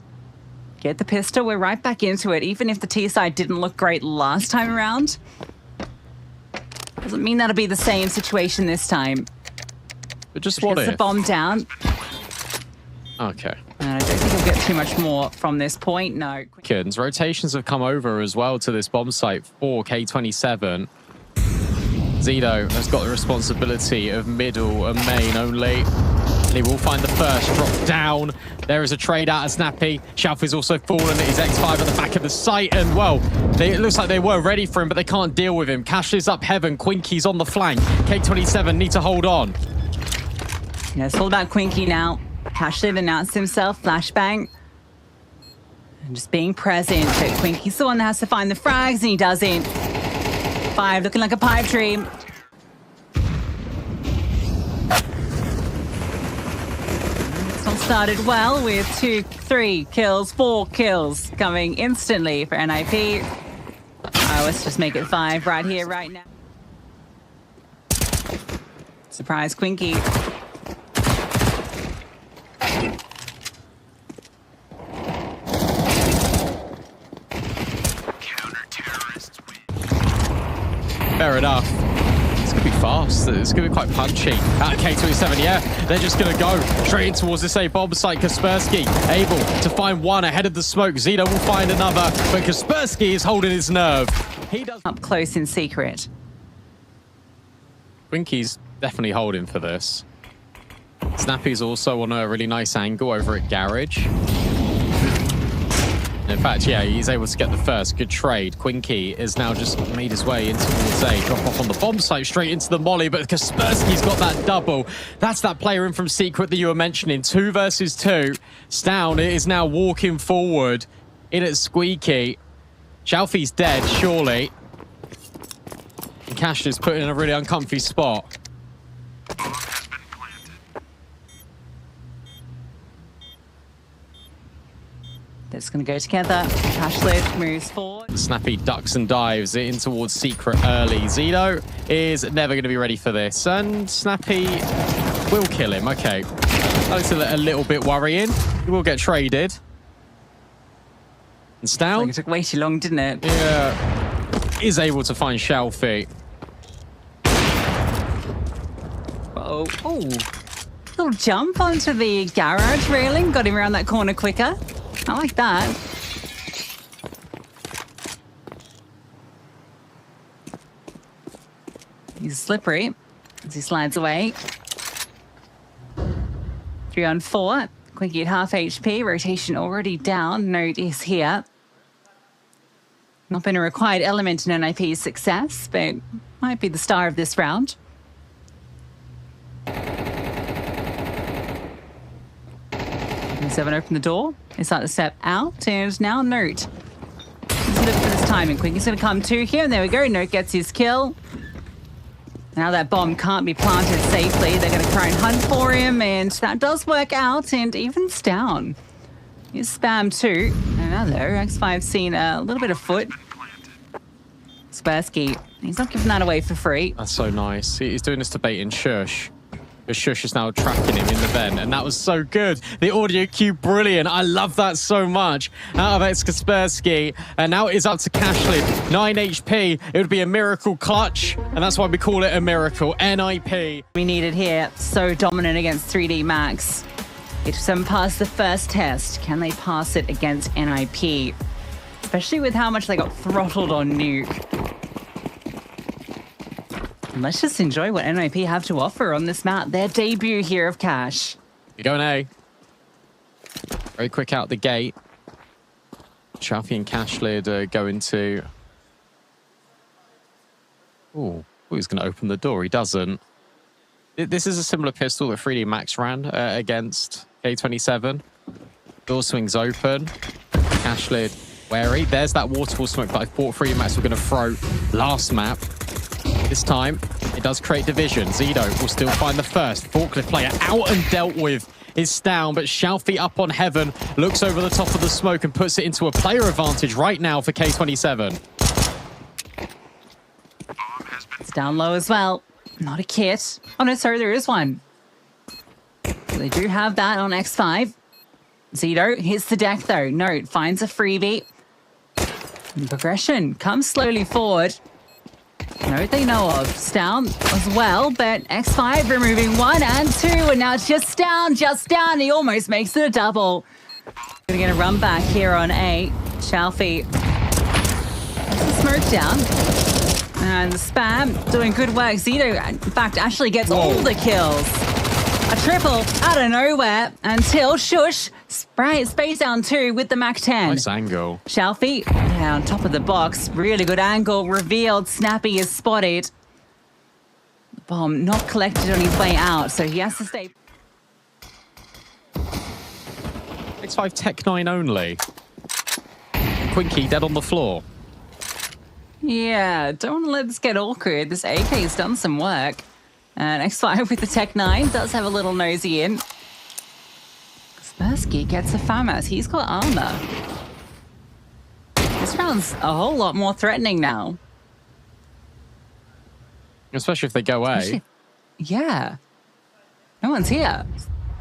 get the pistol, we're right back into it. Even if the T side didn't look great last time around, doesn't mean that'll be the same situation this time. But just what Gets if? the bomb down. Okay. And I don't think we'll get too much more from this point. No. Kids, rotations have come over as well to this bomb site for K27. Zito has got the responsibility of middle and main only. He will find the first drop down. There is a trade out of Snappy. Shalfie's also fallen. His X5 at the back of the site. And, well, it looks like they were ready for him, but they can't deal with him. Cashley's up heaven. Quinky's on the flank. K27 need to hold on. Yeah, it's all about Quinky now. Cashley announced himself, flashbang. And just being present. But Quinky's the one that has to find the frags, and he doesn't. X5 looking like a pipe dream. This one started well with 2, 3 kills, 4 kills coming instantly for NIP. Let's just make it 5 right here, right now. Surprise, Quinky. Counter-terrorists win. Fair enough. It's going to be fast. It's going to be quite punchy. K27, yeah. They're just going to go straight in towards this A bomb site. Kaspersky able to find one ahead of the smoke. Zito will find another, but Kaspersky is holding his nerve. He does Up close in secret. Winky's definitely holding for this. Snappy's also on a really nice angle over at Garage. In fact, yeah, he's able to get the first. Good trade. Quinky is now just made his way into towards A. Drop off on the bomb site, straight into the molly, but Kaspersky's got that double. That's that player in from Secret that you were mentioning. 2 versus 2. Stown is now walking forward in at Squeaky. Shalfie's dead, surely. And Cash is put in a really uncomfy spot. Bomb has been planted. They're just going to go together. Cashlid moves forward. Snappy ducks and dives in towards Secret early. Zito is never going to be ready for this. And Snappy will kill him. Okay. That's a little bit worrying. He will get traded. And Stown, It took way too long, didn't it? yeah, is able to find Shalfie. Oh, little jump onto the garage railing. Got him around that corner quicker. I like that. He's slippery as he slides away. 3 on 4. Quinky at half HP. Rotation already down. Note is here. Not been a required element in NIP's success, but might be the star of this round. K27 open the door. They start to step out, and now Note. Let's look for this timing. Quinky's going to come to here, and there we go. Note gets his kill. Now that bomb can't be planted safely. They're going to try and hunt for him, and that does work out, and evens down. Here's Spam 2. And now, though, X5's seen a little bit of foot. Spersky, he's not giving that away for free. That's so nice. He's doing this to bait in Shush. But Shush is now tracking him in the vent, and that was so good. The audio cue, brilliant. I love that so much. Out of X Kaspersky, and now it is up to Cashlid. 9 HP. It would be a miracle clutch, and that's why we call it a miracle. NIP. We need it here. So dominant against 3D Max. K27 passed the first test. Can they pass it against NIP? Especially with how much they got throttled on Nuke. And let's just enjoy what NIP have to offer on this map. Their debut here of Cash. You're going A. Very quick out the gate. Chaffee and Cashlid go into... Oh, he's going to open the door. He doesn't. This is a similar pistol that 3D Max ran against K27. Door swings open. Cashlid wary. There's that waterfall smoke that I thought 3D Max were going to throw last map. This time, it does create division. Zito will still find the first. Forklift player out and dealt with is down, but Shalfie up on Heaven looks over the top of the smoke and puts it into a player advantage right now for K27. It's down low as well. Not a kit. Oh no, sorry, there is one. So they do have that on X5. Zito hits the deck though. Note finds a freebie. And progression comes slowly forward. Note they know of. Stown as well, but X5 removing 1 and 2, and now it's just down. He almost makes it a double. Gonna get a run back here on A. Shalfie. That's the smoke down. And the Spam doing good work. Zito, in fact, actually gets all the kills. A triple out of nowhere until Shush space down 2 with the Mac-10. Nice angle. Shalfie on top of the box. Really good angle revealed. Snappy is spotted. The bomb not collected on his way out, so he has to stay. X5 Tech 9 only. Quinky dead on the floor. Yeah, don't want to let this get awkward. This AK's done some work. And X5 with the Tech 9 does have a little nosy in. Kaspersky gets a FAMAS. He's got armor. This round's a whole lot more threatening now. Especially if they go A. Yeah. No one's here.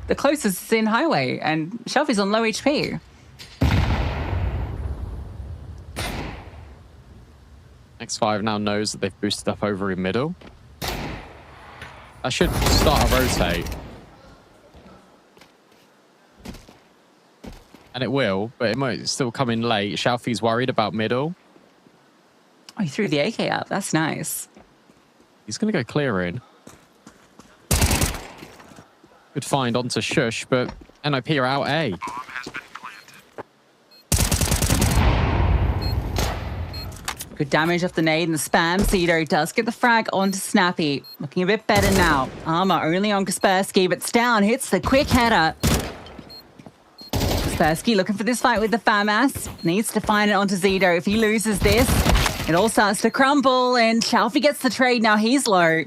The closest is in highway, and Shelfie's on low HP. X5 now knows that they've boosted up over in middle. That should start a rotate. And it will, but it might still come in late. Shelfie's worried about middle. Oh, he threw the AK up. That's nice. He's going to go clearing. Good find onto Shush, but NIP are out A. Bomb has been planted. Good damage off the nade and the spam. Cedo does get the frag onto Snappy. Looking a bit better now. Armor only on Kaspersky, but Stown hits the quick header. Kaspersky looking for this fight with the FAMAS. Needs to find it onto Zedo. If he loses this, it all starts to crumble, and Shelfie gets the trade. Now he's low.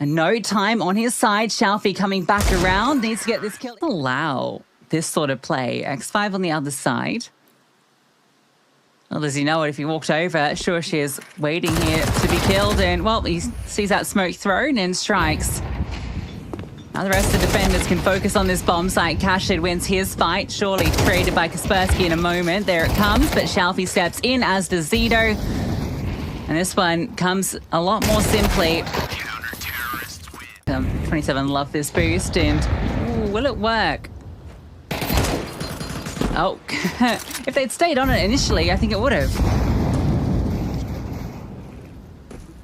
And no time on his side. Shelfie coming back around. Needs to get this kill. Allow this sort of play. X5 on the other side. Well, does he know it if he walked over? Sure, she is waiting here to be killed. And, well, he sees that smoke thrown and strikes. Now the rest of the defenders can focus on this bomb site. Kashid wins his fight. Surely traded by Kaspersky in a moment. There it comes, but Shelfie steps in, as does Zedo. And this one comes a lot more simply. Counter-terrorists win. 27 love this boost, and ooh, will it work? Oh, if they'd stayed on it initially, I think it would have.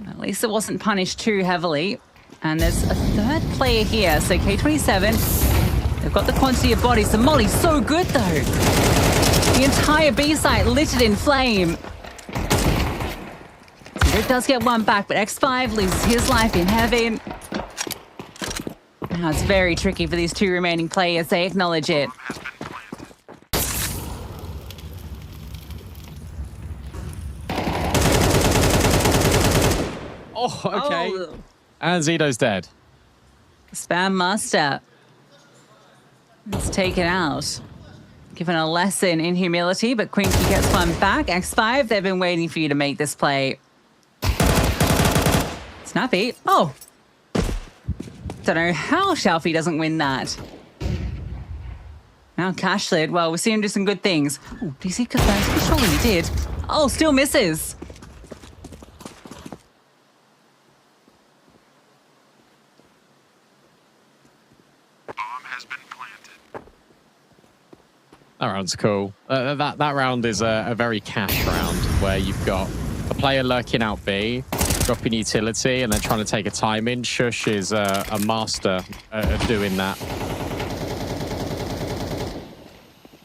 At least it wasn't punished too heavily. And there's a third player here, so K27, they've got the quantity of bodies. The molly's so good, though. The entire B site littered in flame. It does get one back, but X5 loses his life in heaven. Now it's very tricky for these two remaining players. They acknowledge it. Oh, okay. Oh. And Zedo's dead. Spam Master. It's taken out. Given a lesson in humility, but Quinky gets one back. X5, they've been waiting for you to make this play. Snappy. Oh. Don't know how Shelfie doesn't win that. Now Cashlid, well, we've seen him do some good things. Oh, did he see Kaspersky? Surely he did. Oh, still misses. That round's cool. That round is a very cash round where you've got a player lurking out B, dropping utility, and then trying to take a time in. Shush is a master at doing that.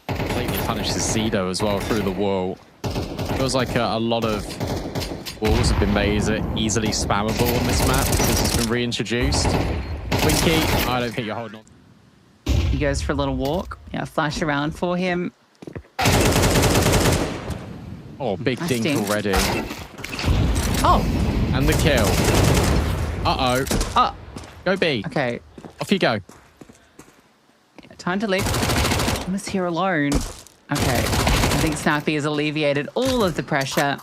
Completely punishes Zedo as well through the wall. Feels like a lot of walls have been made easily spammable on this map because it's been reintroduced. Winky, I don't think you're holding on. He goes for a little walk. Yeah, flash around for him. Oh, big Nice dink dink. already. Oh, And the kill. Uh-oh. oh, Go B. okay. Off you go. Time to leave. I'm just here alone. Okay. I think Snappy has alleviated all of the pressure.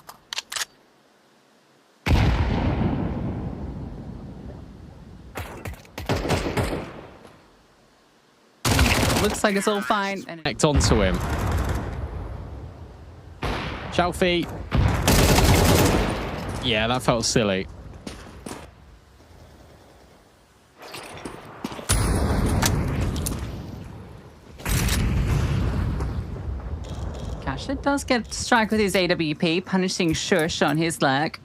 Looks like it's all fine. And Connect onto him. Shelfie. Yeah, that felt silly. Kashid does get strike with his AWP, punishing Shush on his leg.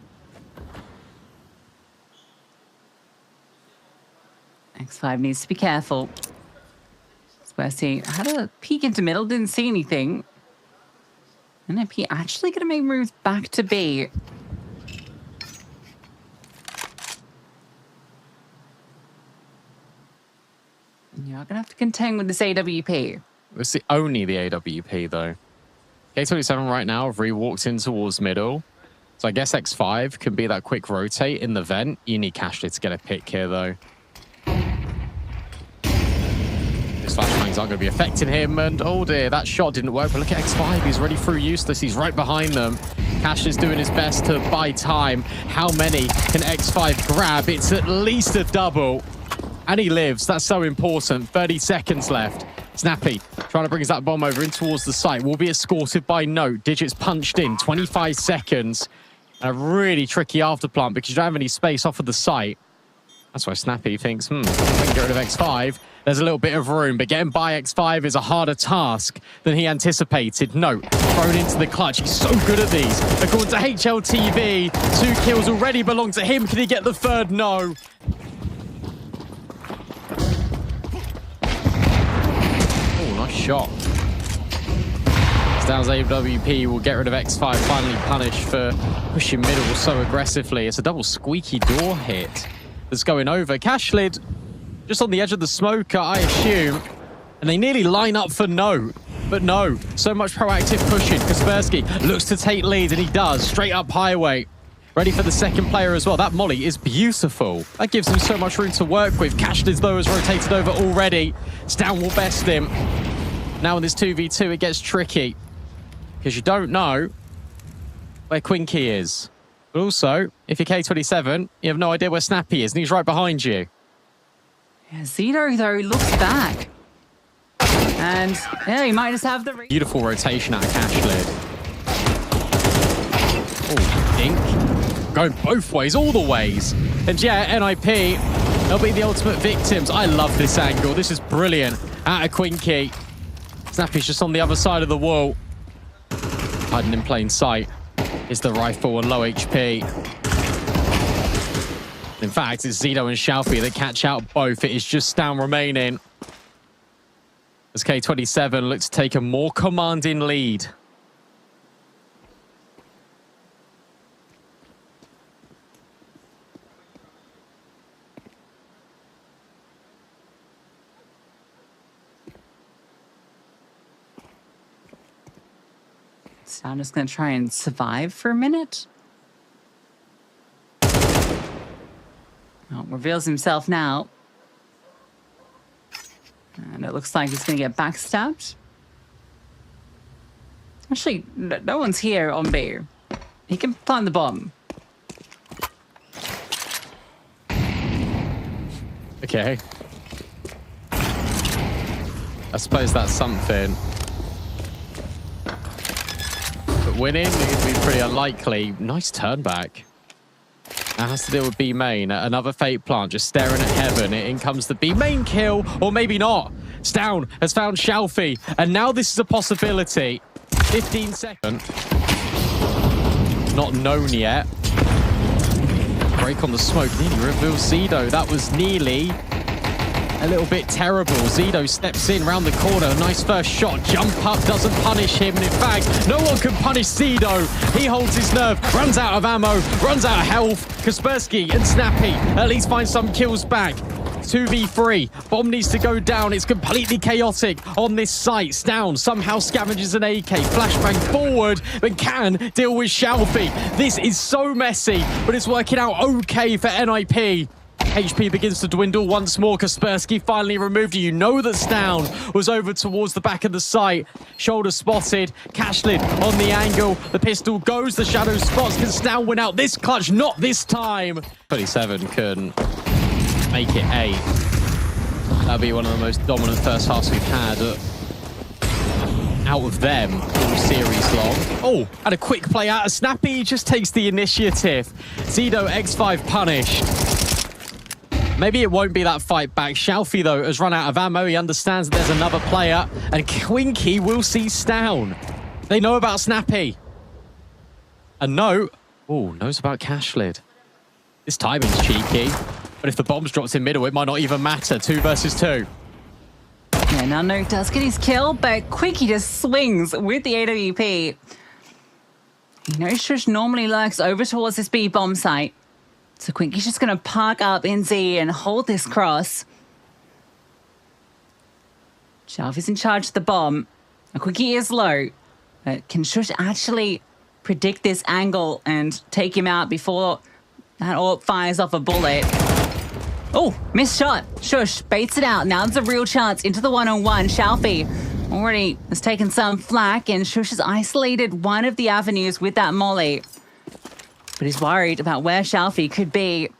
X5 needs to be careful. Squaresy had a peek into middle, didn't see anything. NIP actually going to make moves back to B. You're going to have to contend with this AWP. It's only the AWP, though. K27 right now have re-walked in towards middle. So I guess X5 can be that quick rotate in the vent. You need Cashlid to get a pick here, though. His flashbangs aren't going to be affecting him. And oh dear, that shot didn't work. But look at X5. He's already through Useless. He's right behind them. Cashlid's doing his best to buy time. How many can X5 grab? It's at least a double. And he lives. That's so important. 30 seconds left. Snappy trying to bring that bomb over in towards the site. Will be escorted by Note. Digits punched in. 25 seconds. A really tricky afterplant because you don't have any space off of the site. That's why Snappy thinks, if I can get rid of X5, there's a little bit of room. But getting by X5 is a harder task than he anticipated. Note thrown into the clutch. He's so good at these. According to HLTV, 2 kills already belong to him. Can he get the third? No. Oh, nice shot. Styles AWP will get rid of X5, finally punished for pushing middle so aggressively. It's a double squeaky door hit that's going over. Cashlid just on the edge of the smoker, I assume. And they nearly line up for Note. But no, so much proactive pushing. Kaspersky looks to take lead, and he does. Straight up highway. Ready for the second player as well. That molly is beautiful. That gives him so much room to work with. Cashlid, though, has rotated over already. Stan will best him. Now in this 2v2, it gets tricky. Because you don't know where Quinky is. But also, if you're K27, you have no idea where Snappy is, and he's right behind you. Yeah, Zito, though, looks back. And, yeah, he might just have the... Beautiful rotation out of Cashlid. Oh, Dink. Going both ways, all the ways. And yeah, NIP, they'll be the ultimate victims. I love this angle. This is brilliant. Out of Quinky. Snappy's just on the other side of the wall. Hiding in plain sight is the rifle and low HP. In fact, it's Zito and Shalfie that catch out both. It is just Stan remaining. As K27 looks to take a more commanding lead. So I'm just going to try and survive for a minute. Oh, reveals himself now. And it looks like he's going to get backstabbed. Actually, no one's here on B. He can plant the bomb. Okay. I suppose that's something. But winning is be pretty unlikely. Nice turn back. Now has to deal with B main. Another fate plant just staring at heaven. In comes the B main kill, or maybe not. Stown has found Shalfie, and now this is a possibility. 15 seconds. Not known yet. Break on the smoke nearly reveals Zito. That was nearly a little bit terrible. Zito steps in round the corner. Nice first shot. Jump up doesn't punish him. And in fact, no one can punish Zito. He holds his nerve, runs out of ammo, runs out of health. Kaspersky and Snappy at least find some kills back. 2v3. Bomb needs to go down. It's completely chaotic on this site. Down somehow scavenges an AK. Flashbang forward, but can deal with Shalfie. This is so messy, but it's working out okay for NIP. HP begins to dwindle once more. Kaspersky finally removed. You know that Stown was over towards the back of the site. Shoulder spotted. Cashlid on the angle. The pistol goes. The shadow spots. Can Stown win out this clutch? Not this time. 27 can make it 8. That'll be one of the most dominant first halves we've had out of them all series long. Oh, and a quick play out of Snappy. He just takes the initiative. Zito X5 punished. Maybe it won't be that fight back. Shalfie, though, has run out of ammo. He understands that there's another player. And Quinky will see Stown. They know about Snappy. And Note, knows about Cashlid. This timing's cheeky. But if the bomb's dropped in middle, it might not even matter. 2 versus 2. Yeah, now Note does get his kill, but Quinky just swings with the AWP. You know, Shush normally lurks over towards this B bomb site. So Quinky's just going to park up in Z and hold this cross. Shelf is in charge of the bomb. Now, Quinky is low. But can Shush actually predict this angle and take him out before that AWP fires off a bullet. Oh, missed shot. Shush baits it out. Now there's a real chance into the one-on-one. Shalfie already has taken some flack, and Shush has isolated one of the avenues with that molly. But he's worried about where Shalfie could be.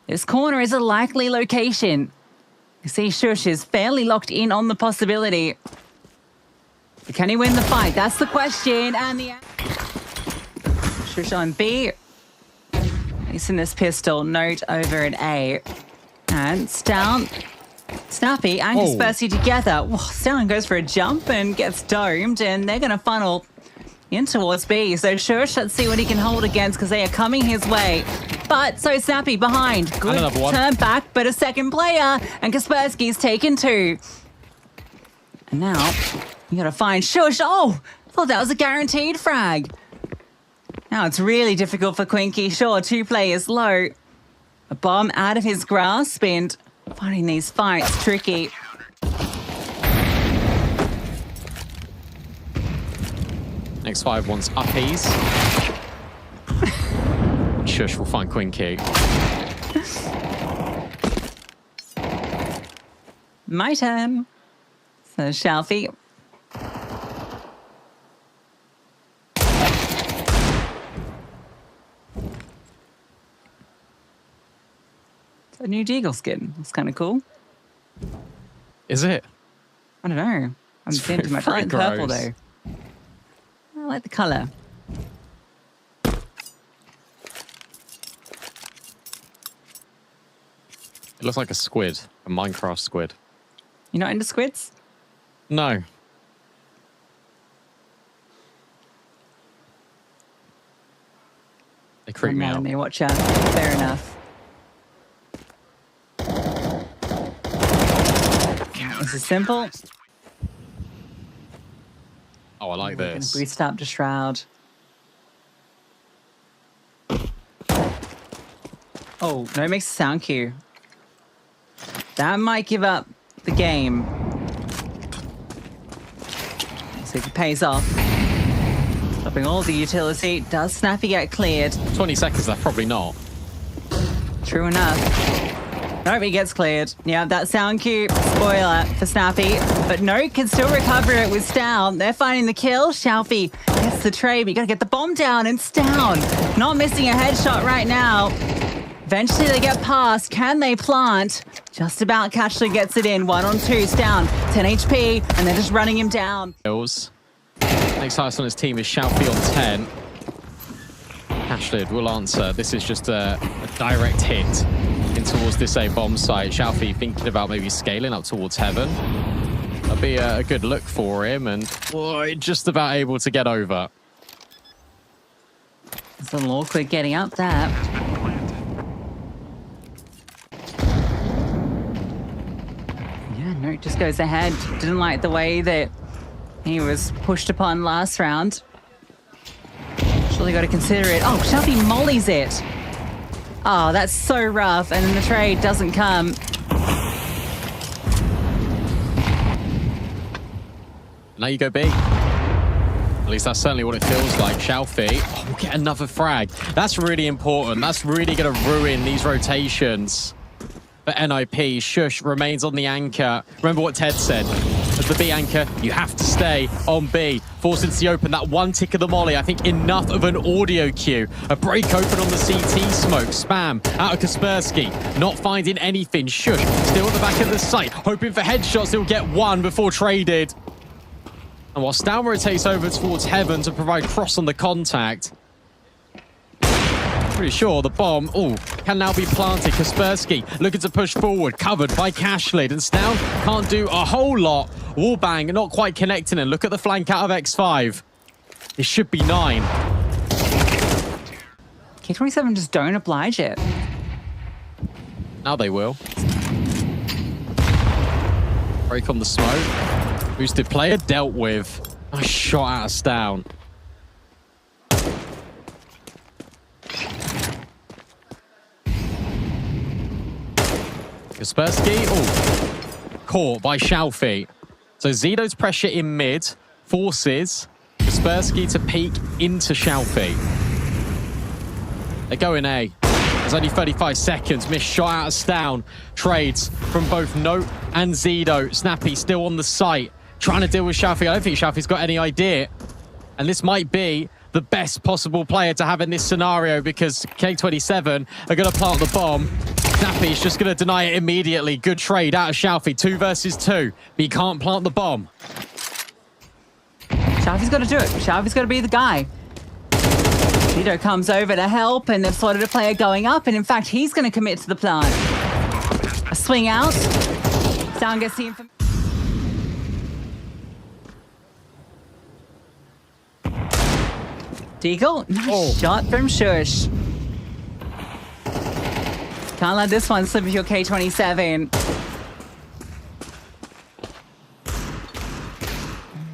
This corner is a likely location. You see Shush is fairly locked in on the possibility. But can he win the fight? That's the question. And the Shush on B. He's in this pistol. Note over at A. And it's down. Snappy and Kaspersky together. Whoa, Stalin goes for a jump and gets domed, and they're going to funnel in towards B. So Shush, let's see what he can hold against, because they are coming his way. But so Snappy behind. Good turn back, but a second player, and Kaspersky's taken 2. And now you got to find Shush. Oh, thought that was a guaranteed frag. Now it's really difficult for Quinky. Sure, 2 players low. A bomb out of his grasp, and finding these fights tricky. X5 wants uppies. Shush will find Quinky. My turn. So Shalfie. It's a new Deagle skin. It's kind of cool. Is it? I don't know. I haven't seen too much. I like the purple though. I like the colour. It looks like a squid, a Minecraft squid. You're not into squids? No. They creep me out. Me, watch out. Fair enough. This is simple. Oh, I like this. Boost up to Shroud. Oh, no, it makes a sound cue. That might give up the game. Let's see if it pays off. Stopping all the utility. Does Snappy get cleared? 20 seconds left, probably not. True enough. Nope, he gets cleared. Yeah, that sound cue. Spoiler for Snappy. But no, can still recover it with Stown. They're finding the kill. Shalfie gets the trade, but you gotta get the bomb down, and Stown not missing a headshot right now. Eventually they get past. Can they plant? Just about Cashley gets it in. 1-on-2. Stown, 10 HP, and they're just running him down. Kills. Next highest on his team is Shalfie on 10. Cashlid will answer. This is just a direct hit in towards this A bomb site. Shalfie thinking about maybe scaling up towards heaven. That'll be a good look for him, and boy, just about able to get over. It's a little awkward getting up there. Yeah, no, it just goes ahead. Didn't like the way that he was pushed upon last round. Surely got to consider it. Oh, Shalfie mollies it. Oh, that's so rough. And then the trade doesn't come. Now you go big. At least that's certainly what it feels like. Shalfie, oh, we'll get another frag. That's really important. That's really going to ruin these rotations. For NIP, Shush remains on the anchor. Remember what Ted said. As the B anchor, you have to stay on B. Forced into the open, that one tick of the molly. I think enough of an audio cue. A break open on the CT smoke. Spam out of Kaspersky. Not finding anything. Shush still at the back of the site. Hoping for headshots. He'll get one before traded. And while Stown rotates over towards heaven to provide cross on the contact. Pretty sure the bomb, can now be planted. Kaspersky looking to push forward, covered by Cashlid, and Stown can't do a whole lot. Wallbang not quite connecting, and look at the flank out of X5. It should be 9. K27 just don't oblige it. Now they will. Break on the smoke. Boosted player dealt with. Nice shot out of Stown. Kaspersky, caught by Shalfie. So Zido's pressure in mid forces Kaspersky to peek into Shalfie. They're going A. There's only 35 seconds. Missed shot out of Stown. Trades from both Note and Zido. Snappy still on the site, trying to deal with Shalfie. I don't think Shalfie's got any idea. And this might be the best possible player to have in this scenario, because K27 are going to plant the bomb. Snappy's just going to deny it immediately. Good trade out of Shalfie. 2 versus 2. But he can't plant the bomb. Shalfie's got to do it. Shalfie's got to be the guy. Zido comes over to help, and they've spotted a player going up, and in fact, he's going to commit to the plant. A swing out. Sound gets the information. Deagle, nice shot from Shush. Can't let this one slip with your K27.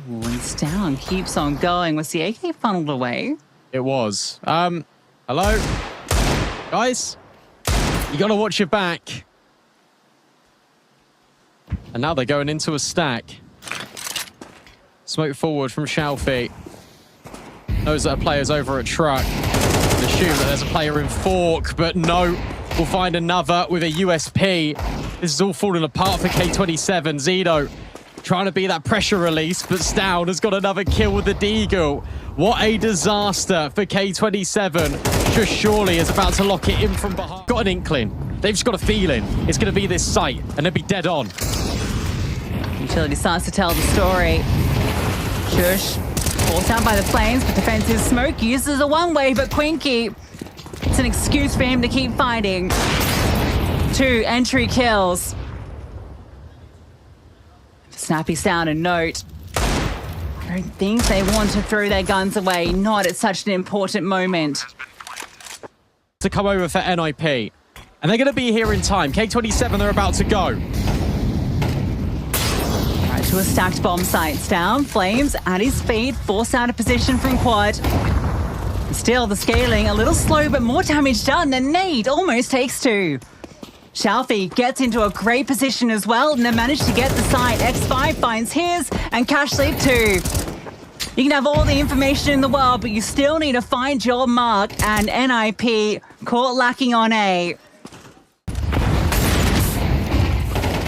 Ooh, and Stown keeps on going. Was the AK funneled away? It was. Hello? Guys? You got to watch your back. And now they're going into a stack. Smoke forward from Shalfie. Knows that a player's over at truck. And assume that there's a player in fork, but no. We'll find another with a USP. This is all falling apart for K27. Zido trying to be that pressure release, but Stown has got another kill with the Deagle. What a disaster for K27. Just surely is about to lock it in from behind. Got an inkling. They've just got a feeling it's going to be this site, and they'll be dead on. Utility starts to tell the story. Shush. Forced out by the flames, but defensive smoke uses a one-way, but Quinky, it's an excuse for him to keep fighting. 2 entry kills. Snappy Sound and Note. I don't think they want to throw their guns away, not at such an important moment. To come over for NIP. And they're going to be here in time. K27, they're about to go. Right to a stacked bomb site. Down, Flames at his feet, forced out of position from Quad. Still, the scaling a little slow, but more damage done than Nade almost takes 2. Shalfie gets into a great position as well, and they managed to get the site. X5 finds his, and Cashlead too. You can have all the information in the world, but you still need to find your mark, and NIP caught lacking on A.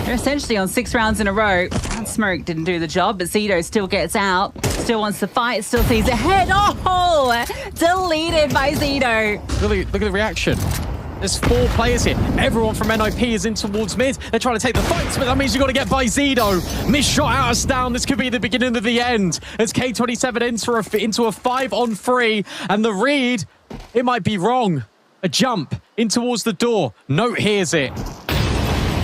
They're essentially on 6 rounds in a row. That smoke didn't do the job, but Zido still gets out. Still wants to fight, still sees ahead. Oh! Deleted by Zido. Look at the reaction. There's 4 players here. Everyone from NIP is in towards mid. They're trying to take the fights, but that means you've got to get by Zido. Missed shot out of Stown. This could be the beginning of the end. As K27 enter into a 5-on-3, and the read, it might be wrong. A jump in towards the door. Note hears it.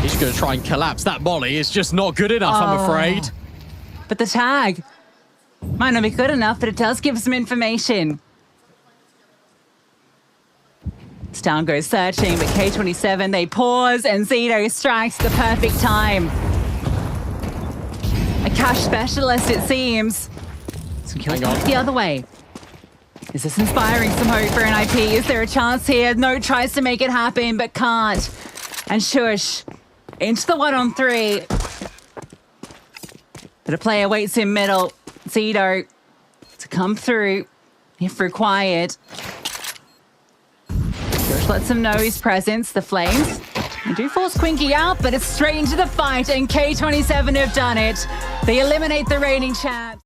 He's going to try and collapse. That molly is just not good enough, I'm afraid. But the tag might not be good enough, but it does give some information. Stown goes searching, but K27, they pause, and Zido strikes the perfect time. A cash specialist, it seems. Some kills the other way. Is this inspiring some hope for NIP? Is there a chance here? No, tries to make it happen, but can't. And Shush into the 1-on-3. But a player waits in middle. Zido to come through if required. Shush lets him know his presence. The Flames, they do force Quinky out, but it's straight into the fight, and K27 have done it. They eliminate the reigning champs.